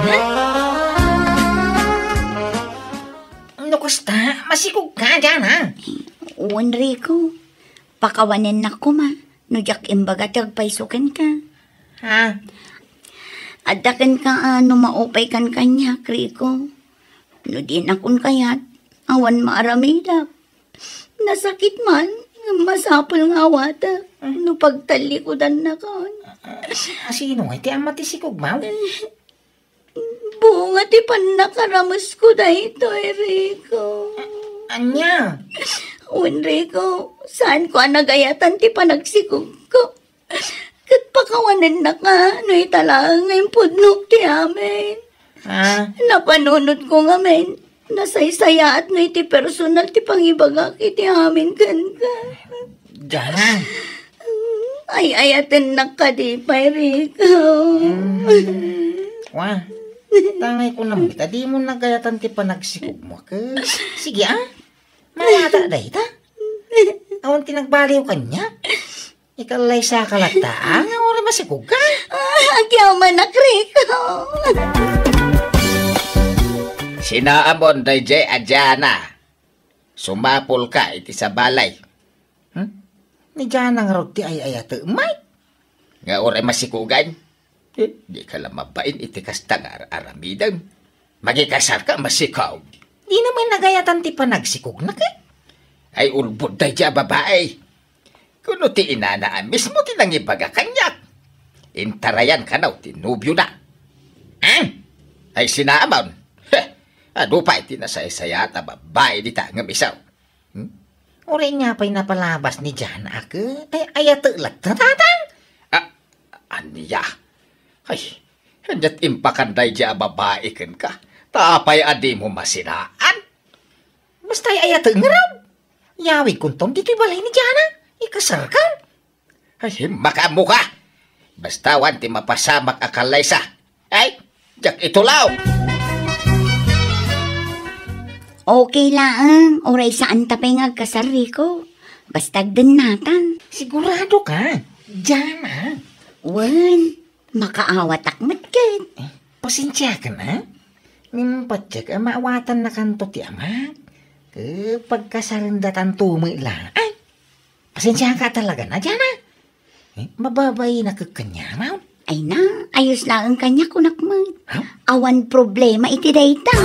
Nukusta, masikog ka dyan, Uwan, Rico. Pakawanin na ko, ma. Nujak imbaga tagpaisukin ka. Adakan ka maupay kan kanya, Kriko. No din akon kayat, awan maaramida. Nasakit man, masapol nga awata. No pagtalikodan na kan. Sino nga iti amatisikog, Mau? Bunga ti panakaramas ko dahito, Rico. Anya? Enrico, saan ko nagayatan ti panagsikog ko? Kat pakawanan na ka, no italang ngayon pudnok ti amin. Napanunod ko nga men, nasaysaya at no iti personal ti pangibagak iti amin kan ka. Diyan. Ay ayaten na ka di pa, Rico. Wah, tangay ko naman kita, di mo nagayatan ti panagsikog mo ka. Sige mayata dahi ta. Awan tinagbaliw kanya. Ikalay sa kalataan, wala masikog ka. Agyaman na, Rico. Sinaamon DJ Adjana. Sumapol ka iti sa balay. Ni Jana nga rog ti ay-ayata, may. Nga oray masikugan. Di ka lang mabain iti kasta nga aramidan. Magikasar ka masikaw. Di naman nagayatan ti panagsikog na ka. Ay ulbod day dya babae. Kuno ti inanaan mismo ti nangibaga kanyak. Intarayan ka na tinubyo na. Ay sinaamon. Ano pa iti nasaysaya at babae di ta nga misaw. Oray nga pa'y napalabas ni Jana ka. Ay ayatulak na tatang. Aniya. Ay, handyat impakanday dya babae kan ka. Tapay adi mo masinaan. Basta'y ayatag nga raw. Yawig kuntom dito'y balay ni Jana. Ikasar ka. Ay, makamu ka. Basta wanti mapasamak akalay sa. Ay, jak itulaw. Okay lang. Oray saan tapay ngagkasar, Rico. Basta din natan. Sigurado ka. Jana. Wan, makaawat akmat ken. Pasensya ka na. Nimpatyak maawatan na kanto ti amak. Pagkasarindatan tumay lang. Ay, pasensya ka talaga na, Jana. Mababay na kakanya, Mau. Ay na, ayos lang ang kanya kunakman. Awan problema iti dayta.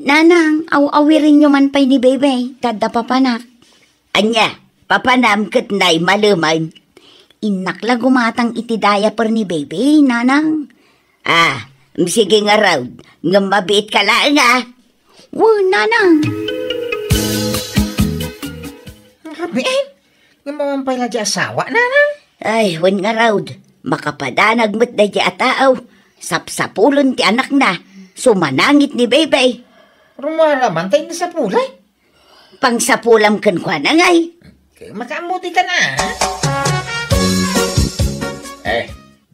Nanang, awirin nyo man pa'y ni Bebe, tada papanak. Anya, papanamkat na'y maluman. Inakla gumatang iti diaper ni Bebe, nanang. Sige nga raw, nga mabit ka lang nanang. Rabiin, nga mamampay na di asawa, nanang. Ay, wan nga raw, makapadanag mo't na di ataaw. Sapsapulon ti anak na, sumanangit ni Bebe. Rumaraman tayo na sa pulay. Pangsapulam kan kwa na ngay. Makamuti ka na.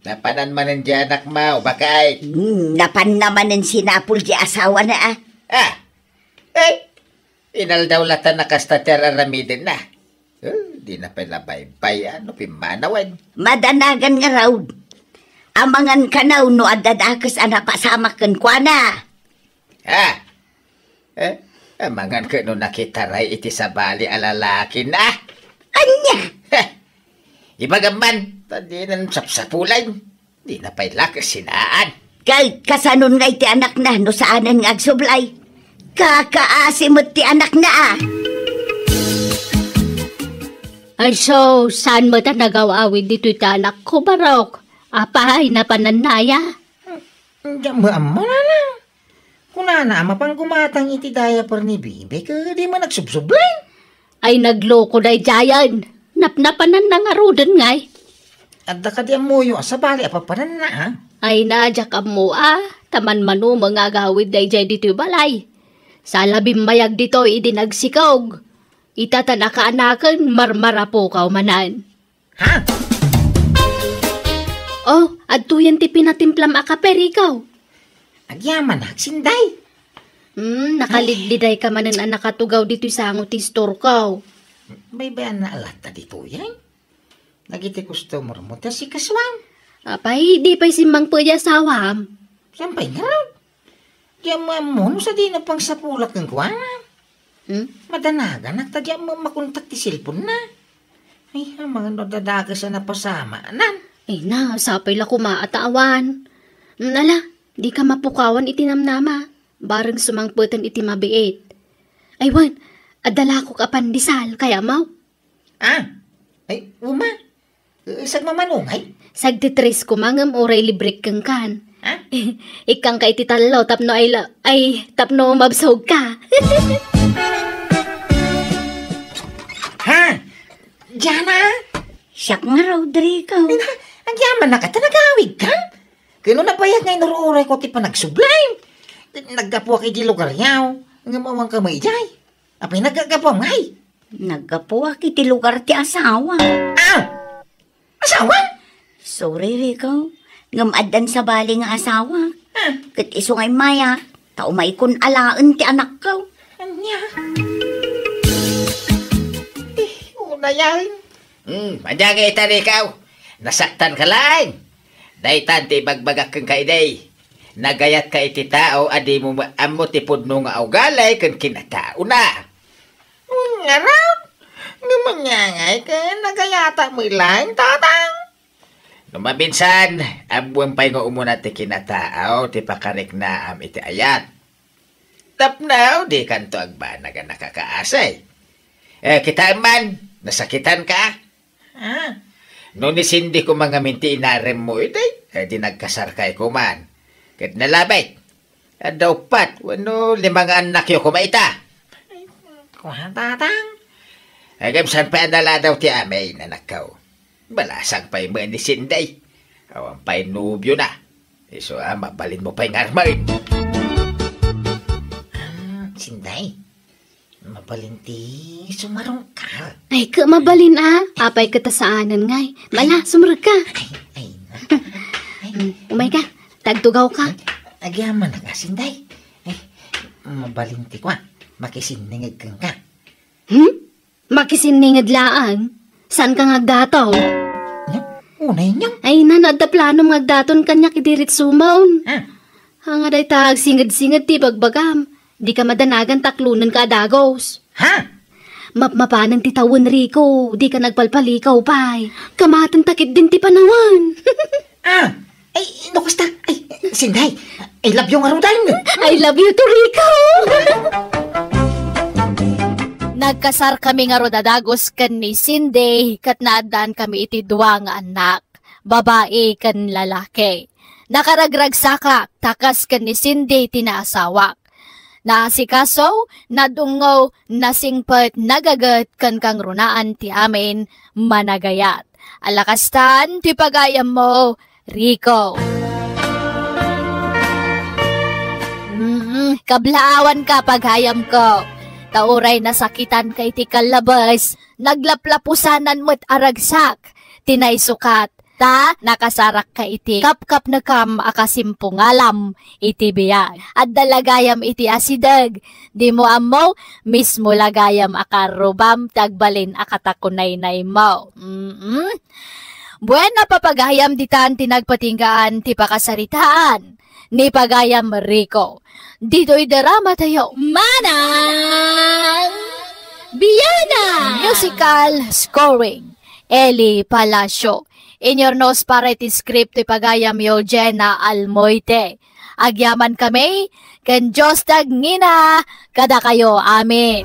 Napanan manin di anak Mau, bakay. Napan naman ang sinapul di asawa na Inaldawlatan na kastater aramidin na. Di na palabaybay, pimanawan. Madanagan nga raw. Amangan ka na no adadakas anapasamak kan kwa na. Amangan ka no nakitaray iti sa bali alalaki na. Anya? Ibagaman, tadi ng sapsapulan. Di na pailakas sinaan. Kay kasanon nga iti anak na no saanan nga agsublay. Kakaasimot ti anak na Ay so, saan mo ta nagawawid dito iti anak ko, Barok? Apay na pananaya? Diyan mo amo na. Kunana, mapang gumatang iti diaper ni Bibi, di mo nagsubsublay. Ay nagloko na jayan. Napnapanan na nga rodan ngay. Adda ka di amuyo sa bali, apapanan na Ay nadyak mo taman manu mga gawid day jay dito balay. Sa labing mayag dito idinagsikog. Itatanaka-anakan marmara po manan. Oh, adtuyan ti pinatimplam akaper ikaw. Agyaman sinday. Nakalidliday ka manan ang nakatugaw dito sa angot istor ka. May bayan na alata dito yan. Nagiti customer mo, ta si Kaswam. Apay, di pa'y simbang pwede asawam. Sampay nga raw. Diyan mo, sa di na pang sapulak ng kuwana. Madanagan, nagtadya mo makuntat ti silpon na. Ay, ang mga nodadaga sa napasama, anan. Ay na, sapay la kumaatawan. Nala, di ka mapukawan iti namnama. Barang sumangputan iti mabiit. Ay wan, adala ko kapandisal, kaya mau. Ay, uma. Sag mamanungay? Sagtitres ko mangam oray librek kang kan. Ikang ka iti talaw, tapno ay tapno mabsog ka. Ha? Diana? Siyak nga, Rodrigo. Ang yaman na ka, tanagawig ka? Kano na bayag ngay naruuray ko ti panagsublay? Naggapuwa kay di lugar yaw. Nga mawang kamay jay. Apay nagagapuwa ngay. Naggapuwa kiti lugar ti asawa. Asawa? Sorry, Rico. Ngamadan sa bali nga asawa. Kat iso ngay maya. Tao may kun alaan ti anak ko. Anya? Una yan. Manjagay tani ikaw. Nasaktan ka lang. Daytan ti bagbagak kang kaiday. Nagayat ka iti tao, adi mo amo ti pudno nga ugalay kang kinatao na. Ngaraw? Ngumanyangay ka, nagayata mo ilang, tatang. Numabinsan, abuang pa'y nga umuna ti kinatao, ti pakarik na iti ayat. Tapnaw, di kanto agbana ka nakakaasay. Kita man, nasakitan ka. No ni Cindy ko mga minti inarem mo iti, di nagkasarkay ko man. Kat nalabay, daw pat, wano limang anak yo kumaita. Kuha, tatang. Agamsan pa andala daw ti amay na nakaw. Balasang pa'y mo ni Cindy. Awan pa'y nubyo na. Iso mabalin mo pa'y ngarmain. Sinday, mabalinti, sumarong ka. Ay, ka mabalin apay katasaanan ngay. Bala, sumarag ka. Umay ka, tagtugaw ka. Agyaman na ka, Sinday. Ay, mabalinti ko makisiningag kang ka. Makisiningad laan? San ka ngagdataw? Unay niyo? Ay, nanadda plano ngagdaton kanya kidirit sumaon. Hanga day tag singad-singad ti bagbagam. Di ka madanagan taklunan ka adagos. Mapanan ti tawon, Rico. Di ka nagpalpalikaw, pay. Kamatan takit din ti panawan. Ay, nakusta. Ay, Sinday, I love you nga rudan. I love you too, Rico. Nagkasar kami nga rodadagos kan ni Cindy, kat naadaan kami iti duwa nga anak, babae kan lalaki. Nakaragragsakak, takas kan ni Cindy tinaasawak. Naasikaso, nadungaw, nasingpet, nagagat kan kang runaan ti amin, managayat. Alakastan, ti pagayam mo, Rico. Kablaawan ka paghayam ko. Tauray nasakitan kay ti kalabas, naglaplapusanan mo't aragsak, tinay sukat, ta nakasarak ka iti kapkap na kam akasimpungalam iti biyag. At dalagayam iti asidag, di mo amo, mismo lagayam akarubam, tagbalin akatakunay-nay mo. Buena papagayam ditan tinagpatinggaan ti pakasaritaan, ni pagayam Rico. Dito'y drama tayo, Manang Biyana! Musical scoring, Eli Palacio. Inyornos para iti script ti pagayam yo Jenna Almoite. Agyaman kami, ken Diyos tagngina, kada kayo, amin.